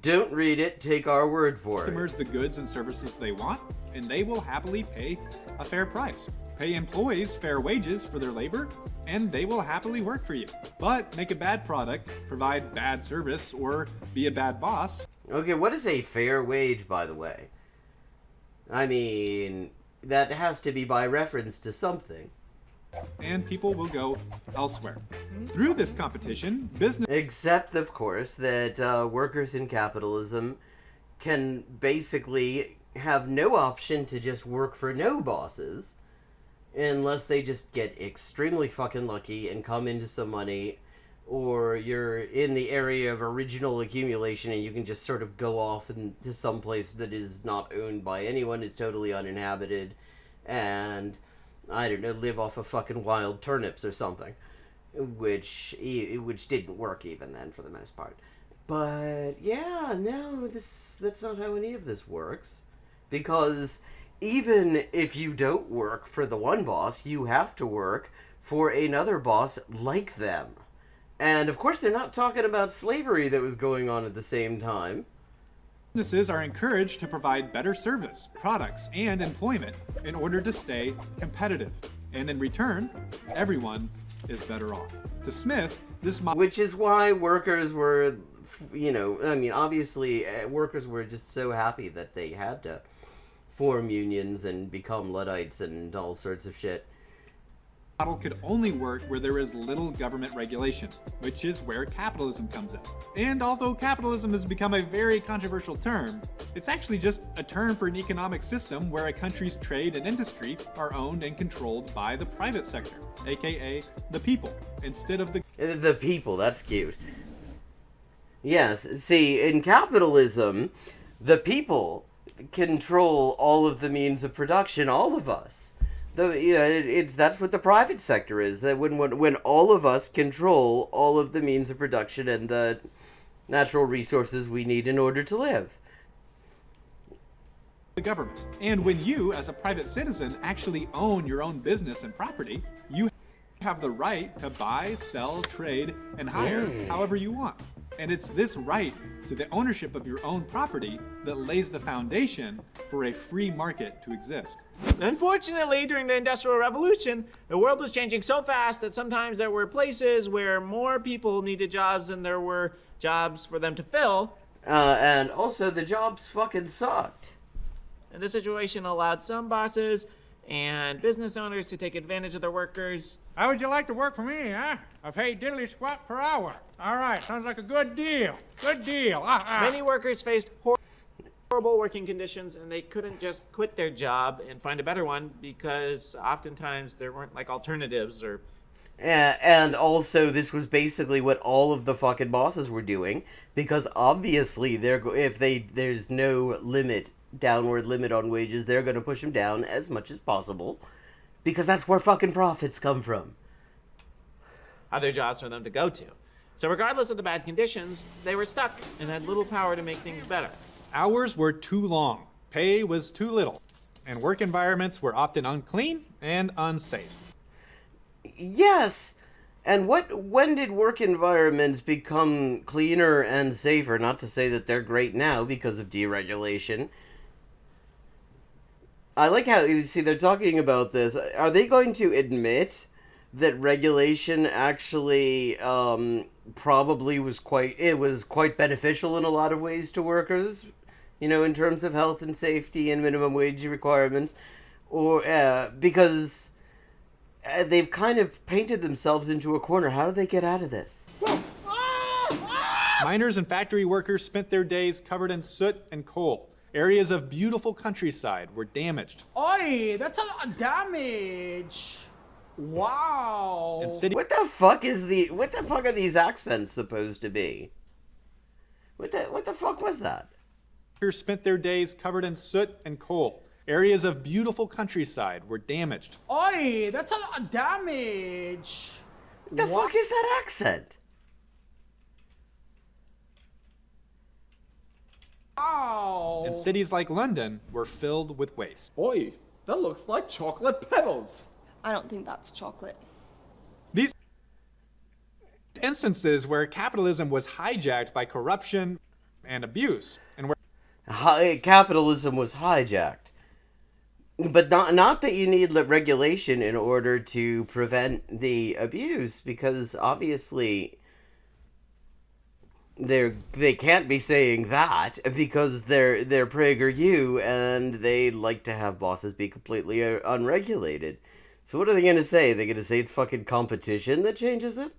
don't read it, take our word for it. customers the goods and services they want, and they will happily pay a fair price. Pay employees fair wages for their labor, and they will happily work for you. But make a bad product, provide bad service, or be a bad boss. Okay, what is a fair wage, by the way? I mean, that has to be by reference to something. And people will go elsewhere. Through this competition, business Except, of course, that workers in capitalism can basically have no option to just work for no bosses unless they just get extremely fucking lucky and come into some money, or you're in the area of original accumulation and you can just sort of go off into some place that is not owned by anyone, is totally uninhabited, and, I don't know, live off of fucking wild turnips or something. Which didn't work even then, for the most part. But, yeah, no, that's not how any of this works. Because even if you don't work for the one boss, you have to work for another boss like them. And, of course, they're not talking about slavery that was going on at the same time. Businesses are encouraged to provide better service, products, and employment in order to stay competitive. And in return, everyone is better off. To Smith, this model Which is why workers were, obviously, workers were just so happy that they had to form unions and become Luddites and all sorts of shit. could only work where there is little government regulation, which is where capitalism comes in. And although capitalism has become a very controversial term, it's actually just a term for an economic system where a country's trade and industry are owned and controlled by the private sector, aka the people, instead of The people, that's cute. Yes, see, in capitalism, the people control all of the means of production, all of us. That's what the private sector is. That when all of us control all of the means of production and the natural resources we need in order to live. the government. And when you, as a private citizen, actually own your own business and property, you have the right to buy, sell, trade, and hire however you want. And it's this right to the ownership of your own property that lays the foundation for a free market to exist. Unfortunately, during the Industrial Revolution, the world was changing so fast that sometimes there were places where more people needed jobs than there were jobs for them to fill. And also, the jobs fucking sucked. And this situation allowed some bosses and business owners to take advantage of their workers. How would you like to work for me, huh? I pay diddly squat per hour. All right, sounds like a good deal. Good deal. Many workers faced horrible working conditions, and they couldn't just quit their job and find a better one because oftentimes there weren't like alternatives or. And also, this was basically what all of the fucking bosses were doing, because obviously, there's no downward limit on wages, they're going to push them down as much as possible, because that's where fucking profits come from. Other jobs for them to go to. So regardless of the bad conditions, they were stuck and had little power to make things better. Hours were too long, pay was too little, and work environments were often unclean and unsafe. Yes! And when did work environments become cleaner and safer? Not to say that they're great now because of deregulation. I like how, you see, they're talking about this. Are they going to admit that regulation actually probably was quite beneficial in a lot of ways to workers? You know, in terms of health and safety and minimum wage requirements? Or, because they've kind of painted themselves into a corner. How do they get out of this? Miners and factory workers spent their days covered in soot and coal. Areas of beautiful countryside were damaged. Oi, that's a lot of damage. Wow. And city What the fuck are these accents supposed to be? What the fuck was that? workers spent their days covered in soot and coal. Areas of beautiful countryside were damaged. Oi, that's a lot of damage. What the fuck is that accent? Wow. And cities like London were filled with waste. Oi, that looks like chocolate petals. I don't think that's chocolate. These instances where capitalism was hijacked by corruption and abuse, and where Capitalism was hijacked. But not that you need regulation in order to prevent the abuse, because obviously they can't be saying that because they're PragerU and they like to have bosses be completely unregulated. So what are they going to say? They're going to say it's fucking competition that changes it?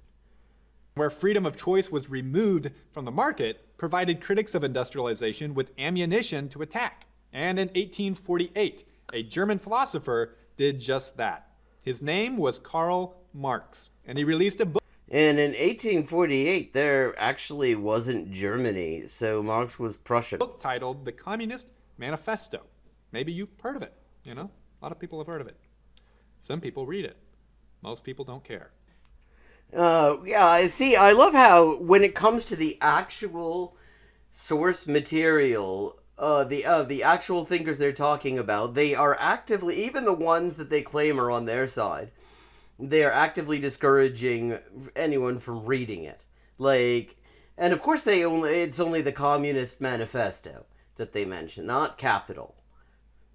where freedom of choice was removed from the market, provided critics of industrialization with ammunition to attack. And in 1848, a German philosopher did just that. His name was Karl Marx, and he released a book. And in 1848, there actually wasn't Germany, so Marx was Prussian. Book titled The Communist Manifesto. Maybe you've heard of it, you know? A lot of people have heard of it. Some people read it. Most people don't care. Yeah, I see. I love how when it comes to the actual source material, the actual thinkers they're talking about, they are actively, even the ones that they claim are on their side, they are actively discouraging anyone from reading it. Like, and of course it's only the Communist Manifesto that they mention, not Capital.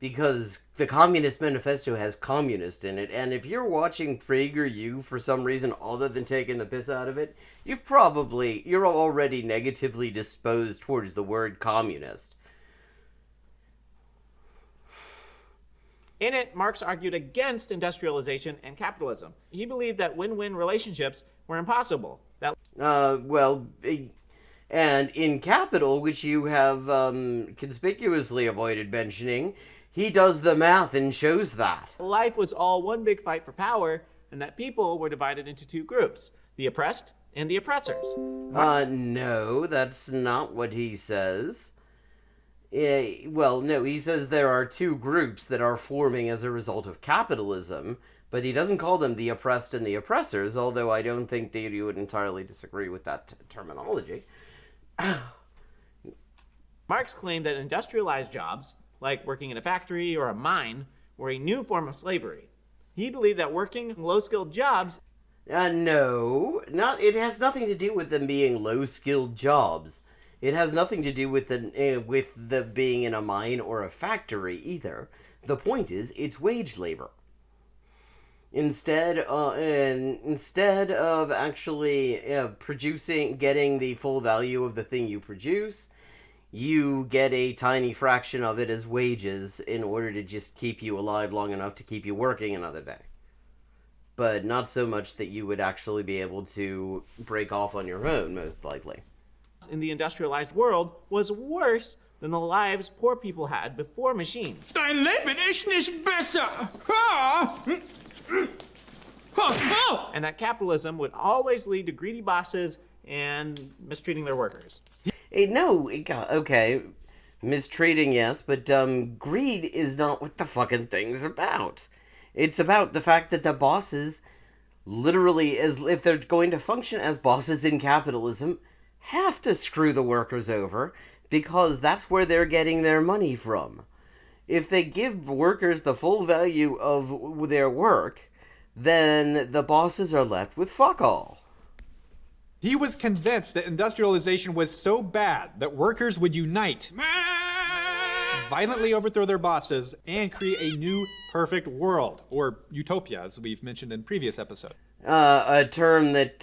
Because the Communist Manifesto has communist in it, and if you're watching PragerU for some reason other than taking the piss out of it, you're already negatively disposed towards the word communist. In it, Marx argued against industrialization and capitalism. He believed that win-win relationships were impossible. And in Capital, which you have conspicuously avoided mentioning, he does the math and shows that life was all one big fight for power, and that people were divided into two groups, the oppressed and the oppressors. No, that's not what he says. No, he says there are two groups that are forming as a result of capitalism, but he doesn't call them the oppressed and the oppressors, although I don't think that you would entirely disagree with that terminology. Marx claimed that industrialized jobs, like working in a factory or a mine, were a new form of slavery. He believed that working low-skilled jobs... No, it has nothing to do with them being low-skilled jobs. It has nothing to do with the being in a mine or a factory either. The point is, it's wage labor. Instead of actually getting the full value of the thing you produce, you get a tiny fraction of it as wages in order to just keep you alive long enough to keep you working another day. But not so much that you would actually be able to break off on your own, most likely. In the industrialized world was worse than the lives poor people had before machines. Dein Leben ist nicht besser. Ha! And that capitalism would always lead to greedy bosses and mistreating their workers. Okay, mistreating, yes, but greed is not what the fucking thing's about. It's about the fact that the bosses, literally, as if they're going to function as bosses in capitalism, have to screw the workers over, because that's where they're getting their money from. If they give workers the full value of their work, then the bosses are left with fuck all. He was convinced that industrialization was so bad that workers would unite, violently overthrow their bosses, and create a new perfect world, or utopia, as we've mentioned in previous episodes. A term that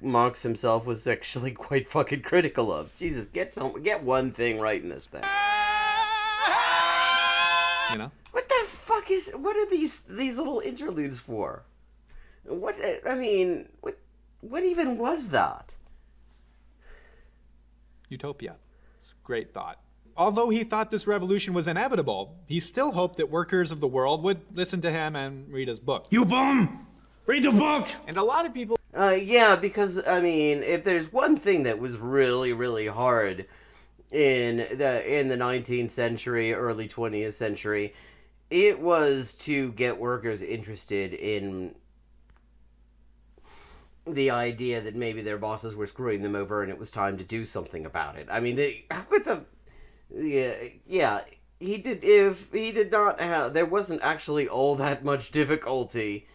Marx himself was actually quite fucking critical of. Jesus, get one thing right in this thing. You know? What are these little interludes for? What even was that? Utopia. It's a great thought. Although he thought this revolution was inevitable, he still hoped that workers of the world would listen to him and read his book. You bum! Read the book! And a lot of people... Yeah, because, if there's one thing that was really, really hard in the 19th century, early 20th century, it was to get workers interested in the idea that maybe their bosses were screwing them over and it was time to do something about it. There wasn't actually all that much difficulty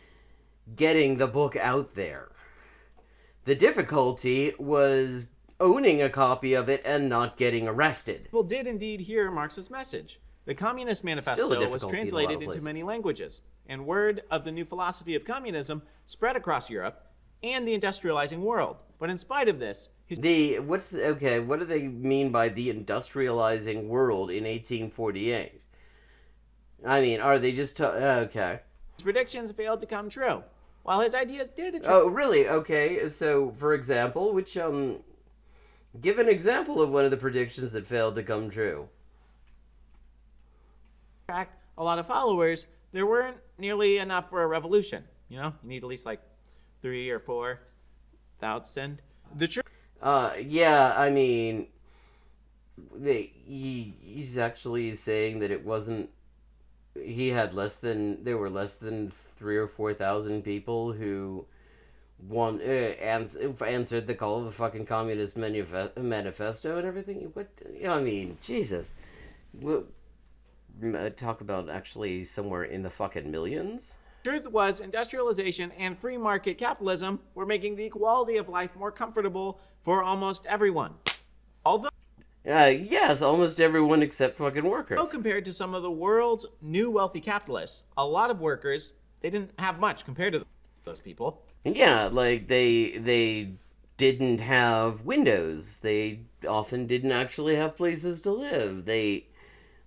getting the book out there. The difficulty was owning a copy of it and not getting arrested. People did indeed hear Marx's message. The Communist Manifesto was difficulty in a lot translated of into places. many languages, and word of the new philosophy of communism spread across Europe and the industrializing world. But in spite of this, What do they mean by the industrializing world in 1848? I mean, are they just okay? his predictions failed to come true, while his ideas did Oh, really? Okay. So, for example, give an example of one of the predictions that failed to come true. attract a lot of followers. There weren't nearly enough for a revolution. You need at least like 3 or 4,000. The truth. Yeah, I mean, he's actually saying that it wasn't. There were less than 3 or 4,000 people who answered the call of the fucking Communist Manifesto and everything. What? I mean, Jesus. Talk about actually somewhere in the fucking millions. Truth was, industrialization and free market capitalism were making the equality of life more comfortable for almost everyone. Although Yes, almost everyone except fucking workers. compared to some of the world's new wealthy capitalists, a lot of workers, they didn't have much compared to those people. Yeah, like they didn't have windows. They often didn't actually have places to live. They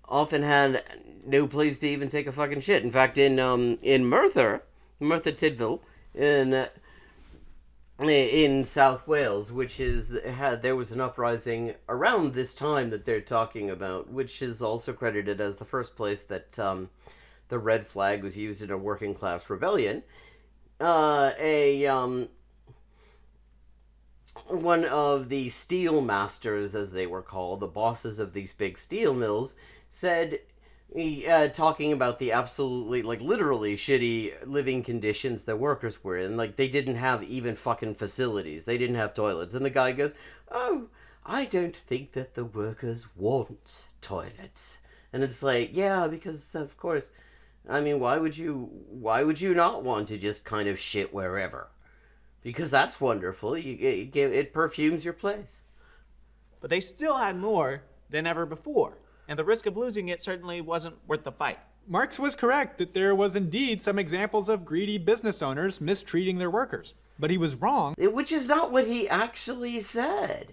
often had no place to even take a fucking shit. In fact, in Merthyr Tydfil, in South Wales, there was an uprising around this time that they're talking about, which is also credited as the first place that the red flag was used in a working class rebellion. One of the steel masters, as they were called, the bosses of these big steel mills, said, talking about the absolutely, like, literally shitty living conditions the workers were in. Like, they didn't have even fucking facilities. They didn't have toilets. And the guy goes, "Oh, I don't think that the workers want toilets." And it's like, yeah, because, of course, I mean, why would you not want to just kind of shit wherever? Because that's wonderful. It perfumes your place. But they still had more than ever before, and the risk of losing it certainly wasn't worth the fight. Marx was correct that there was indeed some examples of greedy business owners mistreating their workers. But he was wrong Which is not what he actually said.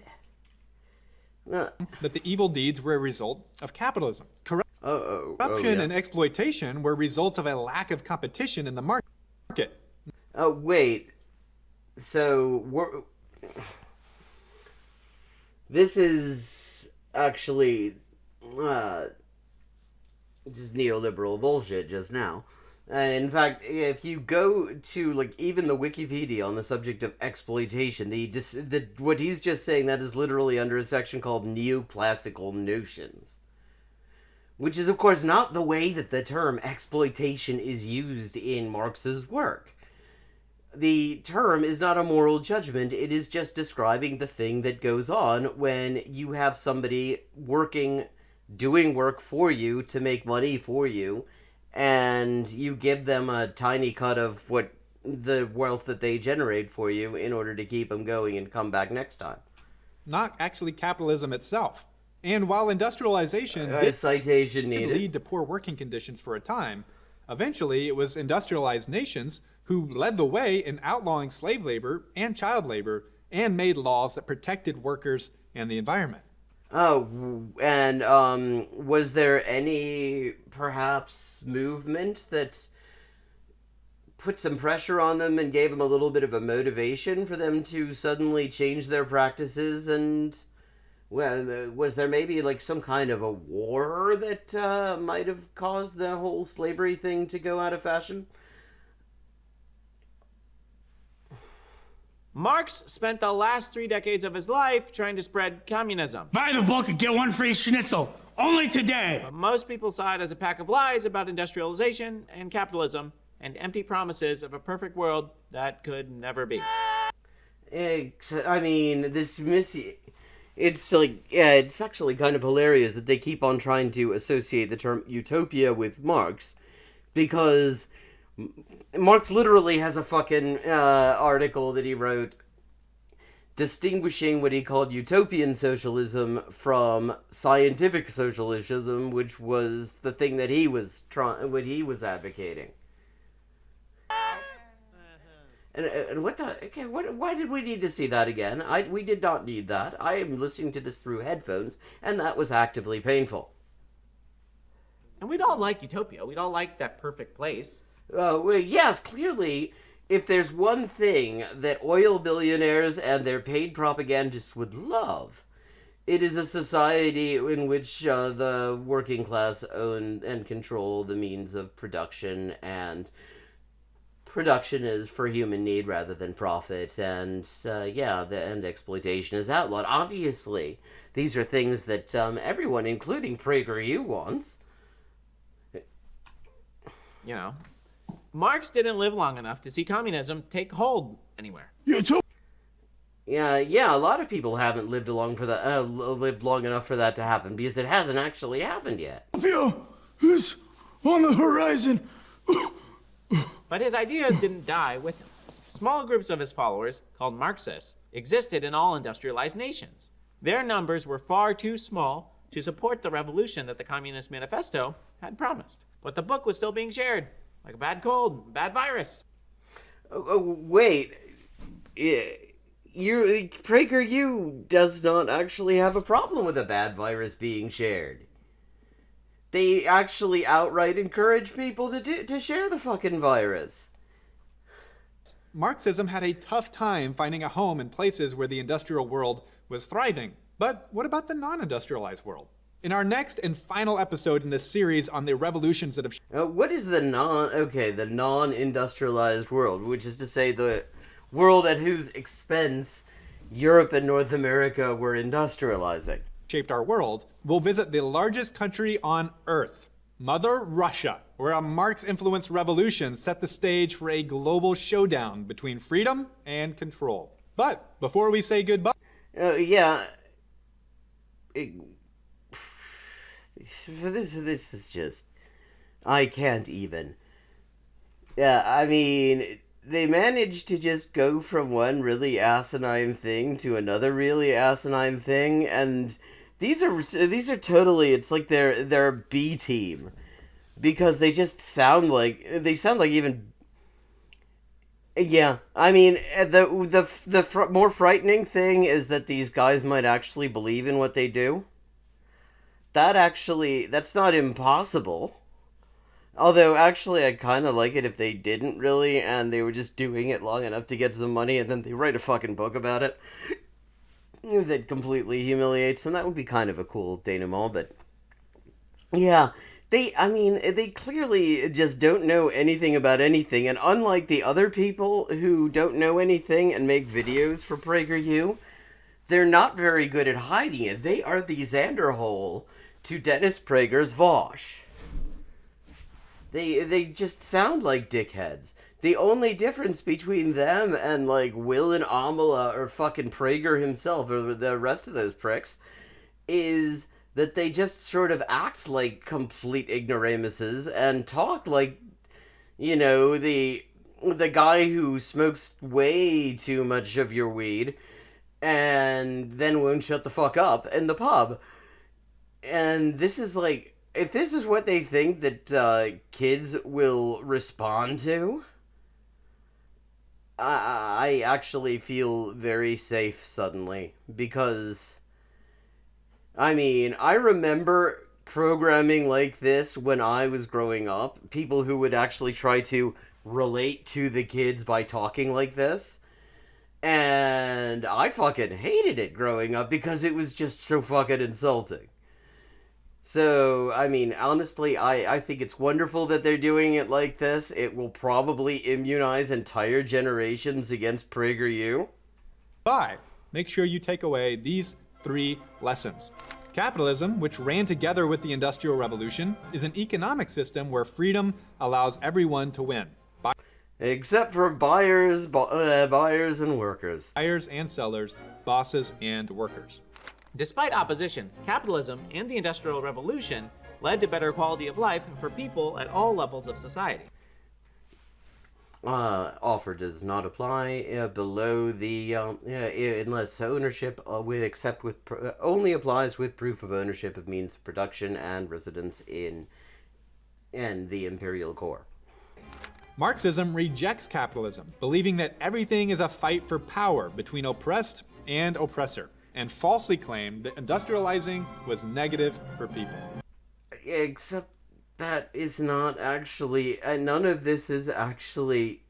that the evil deeds were a result of capitalism. Corruption yeah. and exploitation were results of a lack of competition in the market. Oh, wait. So, this is actually just neoliberal bullshit just now. In fact, if you go to, like, even the Wikipedia on the subject of exploitation, what he's just saying, that is literally under a section called neoclassical notions. Which is, of course, not the way that the term exploitation is used in Marx's work. The term is not a moral judgment, it is just describing the thing that goes on when you have somebody doing work for you to make money for you, and you give them a tiny cut of what the wealth that they generate for you in order to keep them going and come back next time. Not actually capitalism itself. And while industrialization did Citation needed. lead to poor working conditions for a time, eventually it was industrialized nations who led the way in outlawing slave labor and child labor and made laws that protected workers and the environment. Oh, and was there any, perhaps, movement that put some pressure on them and gave them a little bit of a motivation for them to suddenly change their practices? And, well, was there maybe, like, some kind of a war that might have caused the whole slavery thing to go out of fashion? Marx spent the last 3 decades of his life trying to spread communism. Buy the book and get one free schnitzel. Only today. But most people saw it as a pack of lies about industrialization and capitalism and empty promises of a perfect world that could never be. I mean, it's like, yeah, it's actually kind of hilarious that they keep on trying to associate the term utopia with Marx, because Marx literally has a fucking article that he wrote distinguishing what he called utopian socialism from scientific socialism, which was the thing that what he was advocating. And what the? Okay, why did we need to see that again? We did not need that. I am listening to this through headphones, and that was actively painful. And we'd all like utopia. We'd all like that perfect place. Well, yes, clearly, if there's one thing that oil billionaires and their paid propagandists would love, it is a society in which the working class own and control the means of production, and production is for human need rather than profit, and and exploitation is outlawed. Obviously, these are things that everyone, including PragerU, wants. You know, Marx didn't live long enough to see communism take hold anywhere. Yeah, a lot of people haven't lived long enough for that to happen, because it hasn't actually happened yet. Utopia is on the horizon. But his ideas didn't die with him. Small groups of his followers, called Marxists, existed in all industrialized nations. Their numbers were far too small to support the revolution that the Communist Manifesto had promised. But the book was still being shared, like a bad cold, a bad virus. Wait. PragerU does not actually have a problem with a bad virus being shared. They actually outright encourage people to share the fucking virus. Marxism had a tough time finding a home in places where the industrial world was thriving. But what about the non-industrialized world? In our next and final episode in this series on the revolutions that have... What is the non-industrialized world? Which is to say the world at whose expense Europe and North America were industrializing. ...shaped our world, we'll visit the largest country on Earth, Mother Russia, where a Marx-influenced revolution set the stage for a global showdown between freedom and control. But before we say goodbye... This is just... I can't even. Yeah, I mean, they managed to just go from one really asinine thing to another really asinine thing, and these are totally, it's like they're a B team, because they just sound like even... Yeah, I mean, the more frightening thing is that these guys might actually believe in what they do. That's not impossible. Although, actually, I kind of like it if they didn't really, and they were just doing it long enough to get some money, and then they write a fucking book about it that completely humiliates them. That would be kind of a cool denouement, but... Yeah, they clearly just don't know anything about anything, and unlike the other people who don't know anything and make videos for PragerU, they're not very good at hiding it. They are the Xander hole to Dennis Prager's Vosh. They just sound like dickheads. The only difference between them and, like, Will and Amala or fucking Prager himself or the rest of those pricks is that they just sort of act like complete ignoramuses and talk like, you know, the guy who smokes way too much of your weed and then won't shut the fuck up in the pub. And this is like, if this is what they think that kids will respond to, I actually feel very safe suddenly, because, I mean, I remember programming like this when I was growing up, people who would actually try to relate to the kids by talking like this, and I fucking hated it growing up because it was just so fucking insulting. So, I mean, honestly, I think it's wonderful that they're doing it like this. It will probably immunize entire generations against PragerU. Bye. Make sure you take away these 3 lessons. Capitalism, which ran together with the Industrial Revolution, is an economic system where freedom allows everyone to win. Except for buyers and workers. Buyers and sellers, bosses and workers. Despite opposition, capitalism and the Industrial Revolution led to better quality of life for people at all levels of society. offer does not apply below the unless ownership only applies with proof of ownership of means of production and residence in the imperial core. Marxism rejects capitalism, believing that everything is a fight for power between oppressed and oppressor, and falsely claimed that industrializing was negative for people. Except that is not actually, none of this is actually.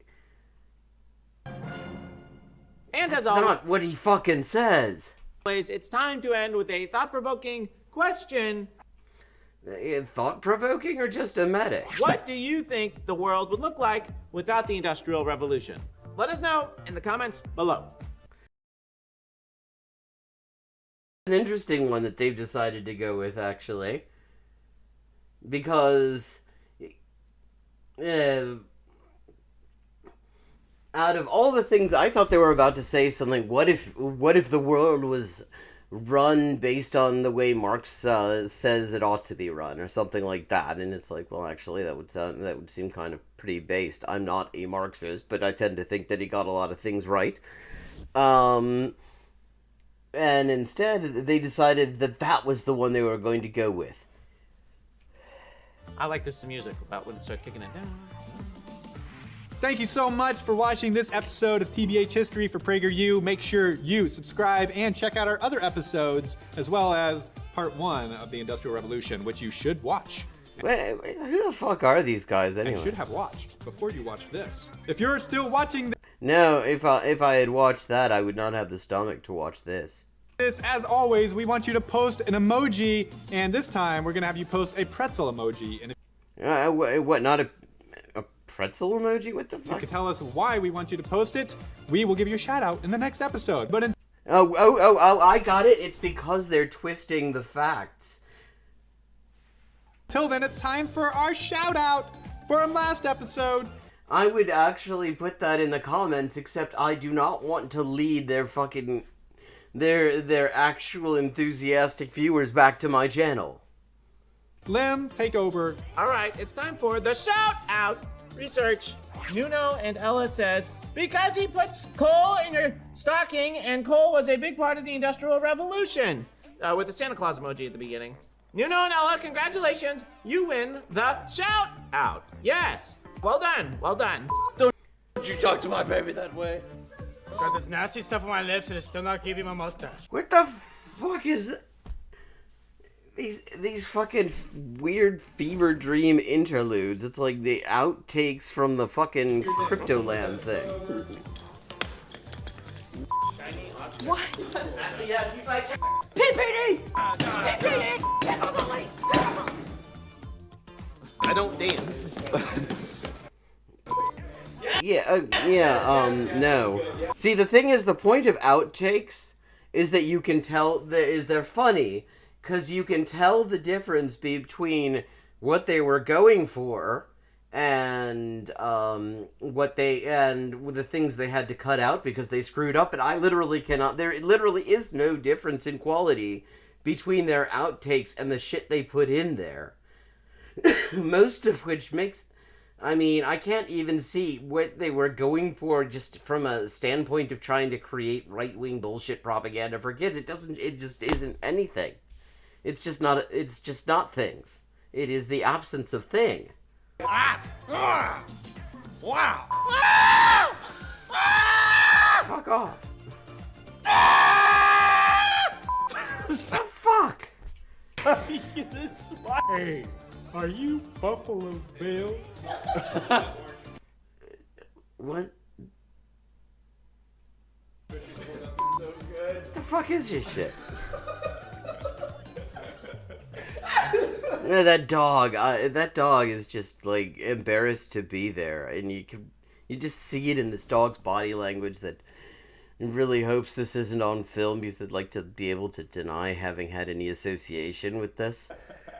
And That's not what he fucking says. always, it's time to end with a thought-provoking question. Thought-provoking or just a medic? What do you think the world would look like without the Industrial Revolution? Let us know in the comments below. An interesting one that they've decided to go with, actually. Because out of all the things, I thought they were about to say something. What if the world was run based on the way Marx says it ought to be run, or something like that? And it's like, well, actually, that would seem kind of pretty based. I'm not a Marxist, but I tend to think that he got a lot of things right. And instead, they decided that was the one they were going to go with. I like this music about when it starts kicking it down. Thank you so much for watching this episode of TBH History for PragerU. Make sure you subscribe and check out our other episodes, as well as part 1 of the Industrial Revolution, which you should watch. Wait, who the fuck are these guys anyway? And should have watched before you watched this. If you're still watching No, if I had watched that, I would not have the stomach to watch this. this, as always, we want you to post an emoji, and this time we're gonna have you post a pretzel emoji. And if What? Not a pretzel emoji? What the you fuck? can tell us why we want you to post it, we will give you a shout out in the next episode. But Oh! I got it. It's because they're twisting the facts. until then, it's time for our shout out for our last episode. I would actually put that in the comments, except I do not want to lead their fucking their actual enthusiastic viewers back to my channel. Lim, take over. All right, it's time for the shout out. Research. Nuno and Ella says, because he puts coal in her stocking, and coal was a big part of the Industrial Revolution. With the Santa Claus emoji at the beginning. Nuno and Ella, congratulations. You win the shout out. Yes. Well done. Well done. Don't you talk to my baby that way. Got this nasty stuff on my lips and it's still not keeping my mustache. What the fuck is that? These fucking weird fever dream interludes. It's like the outtakes from the fucking Cryptoland thing. What? PPD! PPD! I don't dance. No. See, the thing is, the point of outtakes is that you can tell they're funny, because you can tell the difference between what they were going for and the things they had to cut out because they screwed up. And I literally cannot. There literally is no difference in quality between their outtakes and the shit they put in there. Most of which makes. I mean, I can't even see what they were going for just from a standpoint of trying to create right-wing bullshit propaganda for kids. It just isn't anything. It's just not things. It is the absence of thing. Wow! Fuck off. The fuck? Hey, are you Buffalo Bill? What? The fuck is this shit? Yeah, that dog is just like embarrassed to be there, and you just see it in this dog's body language that it really hopes this isn't on film because it'd like to be able to deny having had any association with this.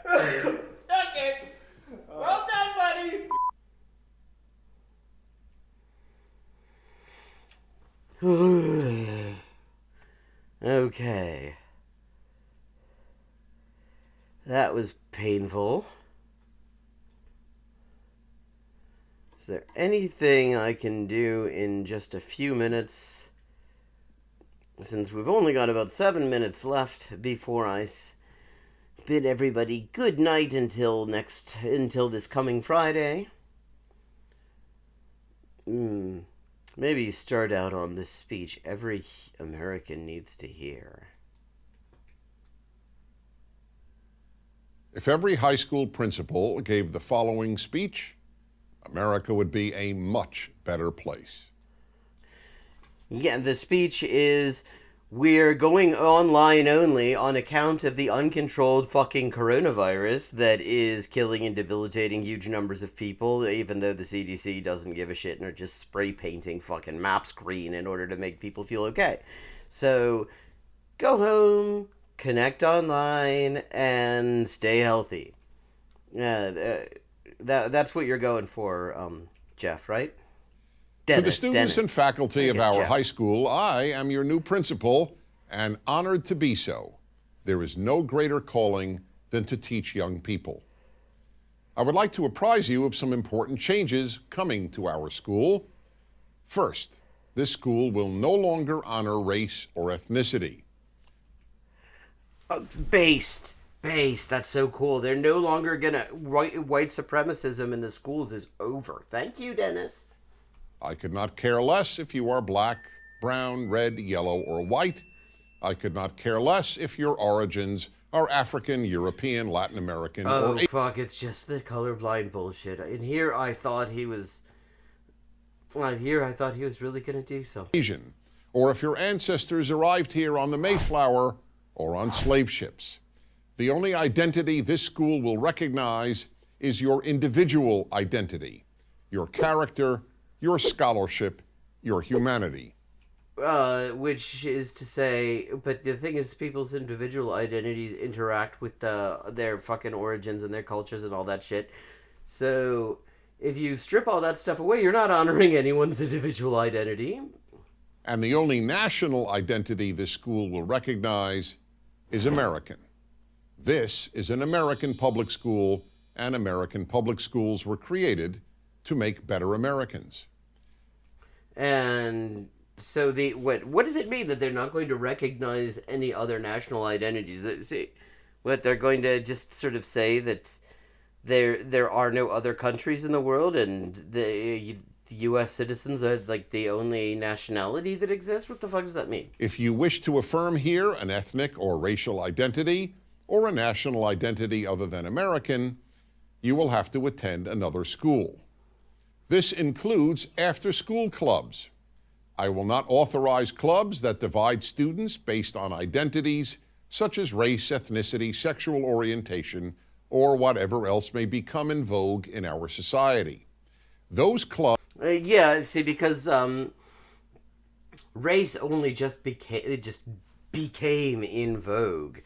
Okay. Well done, buddy. Okay. That was painful. Is there anything I can do in just a few minutes? Since we've only got about 7 minutes left before I bid everybody good night until this coming Friday. Maybe start out on this speech every American needs to hear. If every high school principal gave the following speech, America would be a much better place. Yeah, the speech is, we're going online only on account of the uncontrolled fucking coronavirus that is killing and debilitating huge numbers of people, even though the CDC doesn't give a shit and are just spray painting fucking maps green in order to make people feel okay. So, go home, connect online, and stay healthy. That's what you're going for, Jeff, right? To the students and faculty of our high school, I am your new principal and honored to be so. There is no greater calling than to teach young people. I would like to apprise you of some important changes coming to our school. First, this school will no longer honor race or ethnicity. Based. That's so cool. They're no longer gonna... White supremacism in the schools is over. Thank you, Dennis. I could not care less if you are black, brown, red, yellow, or white. I could not care less if your origins are African, European, Latin American, or... Oh, fuck, it's just the colorblind bullshit. In here, I thought he was... I thought he was really gonna do something. Asian, or if your ancestors arrived here on the Mayflower or on slave ships. The only identity this school will recognize is your individual identity, your character, your scholarship, your humanity. Which is to say, but the thing is, people's individual identities interact with their fucking origins and their cultures and all that shit. So, if you strip all that stuff away, you're not honoring anyone's individual identity. And the only national identity this school will recognize is American. This is an American public school, and American public schools were created to make better Americans. And so what does it mean that they're not going to recognize any other national identities? What, they're going to just sort of say that there are no other countries in the world and the U.S. citizens are like the only nationality that exists? What the fuck does that mean? If you wish to affirm here an ethnic or racial identity or a national identity other than American, you will have to attend another school. This includes after-school clubs. I will not authorize clubs that divide students based on identities such as race, ethnicity, sexual orientation, or whatever else may become in vogue in our society. Those clubs... because race only just became in vogue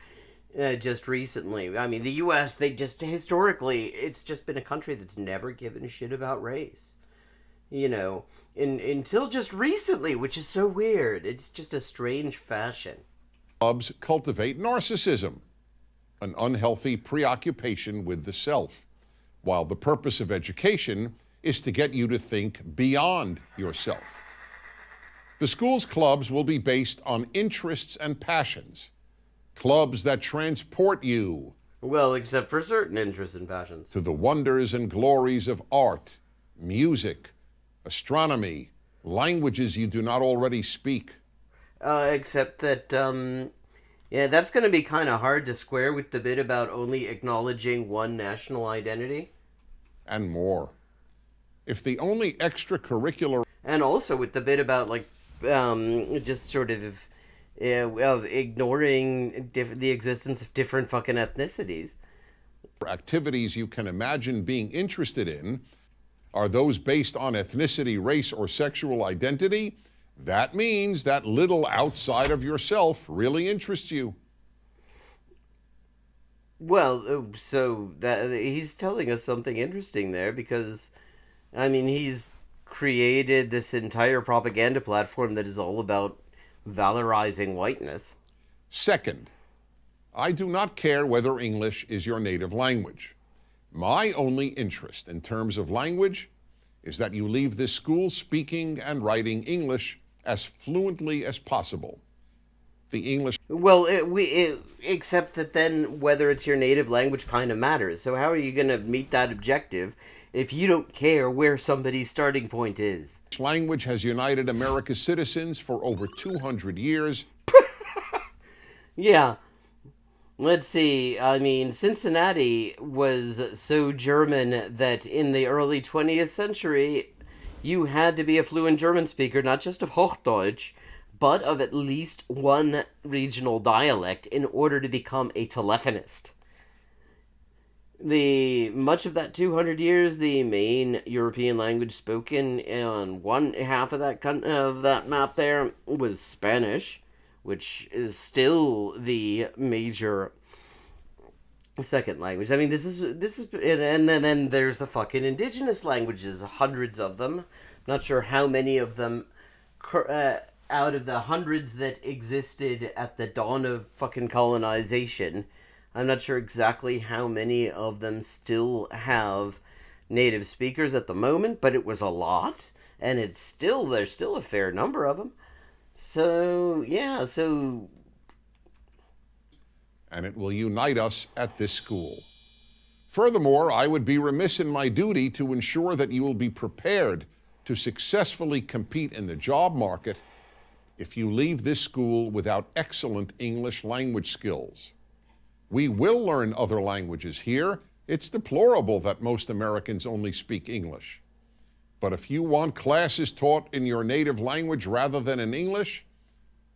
just recently. I mean, the U.S., they just historically, it's just been a country that's never given a shit about race. You know, until just recently, which is so weird. It's just a strange fashion. Clubs cultivate narcissism, an unhealthy preoccupation with the self, while the purpose of education is to get you to think beyond yourself. The school's clubs will be based on interests and passions, clubs that transport you. Well, except for certain interests and passions. To the wonders and glories of art, music, astronomy, languages you do not already speak. Except that, that's going to be kind of hard to square with the bit about only acknowledging one national identity. And more. If the only extracurricular... And also with the bit about, just sort of ignoring the existence of different fucking ethnicities. Activities you can imagine being interested in are those based on ethnicity, race, or sexual identity. That means that little outside of yourself really interests you. Well, so that he's telling us something interesting there, because, I mean, he's created this entire propaganda platform that is all about valorizing whiteness. Second, I do not care whether English is your native language. My only interest in terms of language is that you leave this school speaking and writing English as fluently as possible. The English... Well, except that then whether it's your native language kind of matters. So how are you going to meet that objective if you don't care where somebody's starting point is? language has united America's citizens for over 200 years. Yeah. Let's see. I mean, Cincinnati was so German that in the early 20th century, you had to be a fluent German speaker, not just of Hochdeutsch, but of at least one regional dialect in order to become a telephonist. Much of that 200 years, the main European language spoken on one half of that map there was Spanish, which is still the major second language. I mean, this is, and then there's the fucking indigenous languages, hundreds of them. Not sure how many of them, out of the hundreds that existed at the dawn of fucking colonization, I'm not sure exactly how many of them still have native speakers at the moment, but it was a lot, and there's still a fair number of them. So, yeah, And it will unite us at this school. Furthermore, I would be remiss in my duty to ensure that you will be prepared to successfully compete in the job market if you leave this school without excellent English language skills. We will learn other languages here. It's deplorable that most Americans only speak English. But if you want classes taught in your native language rather than in English,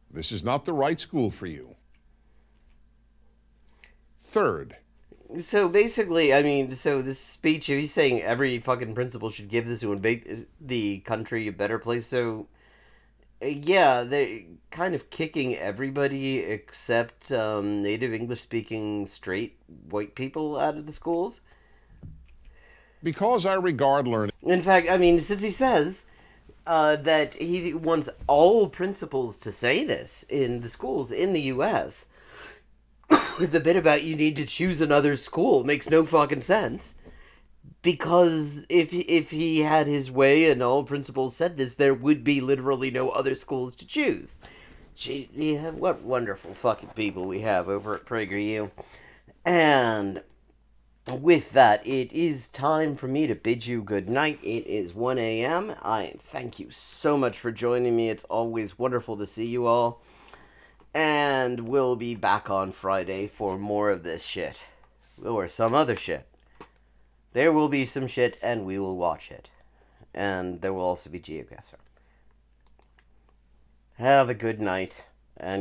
this is not the right school for you. Third. So basically, I mean, so this speech, if he's saying every fucking principal should give this to make the country a better place, so yeah, they're kind of kicking everybody except native English-speaking straight white people out of the schools. Because I regard learning... In fact, I mean, since he says that he wants all principals to say this in the schools in the U.S., the bit about you need to choose another school makes no fucking sense. Because if he had his way and all principals said this, there would be literally no other schools to choose. Gee, yeah, what wonderful fucking people we have over at PragerU. And with that, it is time for me to bid you good night. It is 1 a.m. I thank you so much for joining me. It's always wonderful to see you all. And we'll be back on Friday for more of this shit. Or some other shit. There will be some shit, and we will watch it. And there will also be Geoguessr. Have a good night, and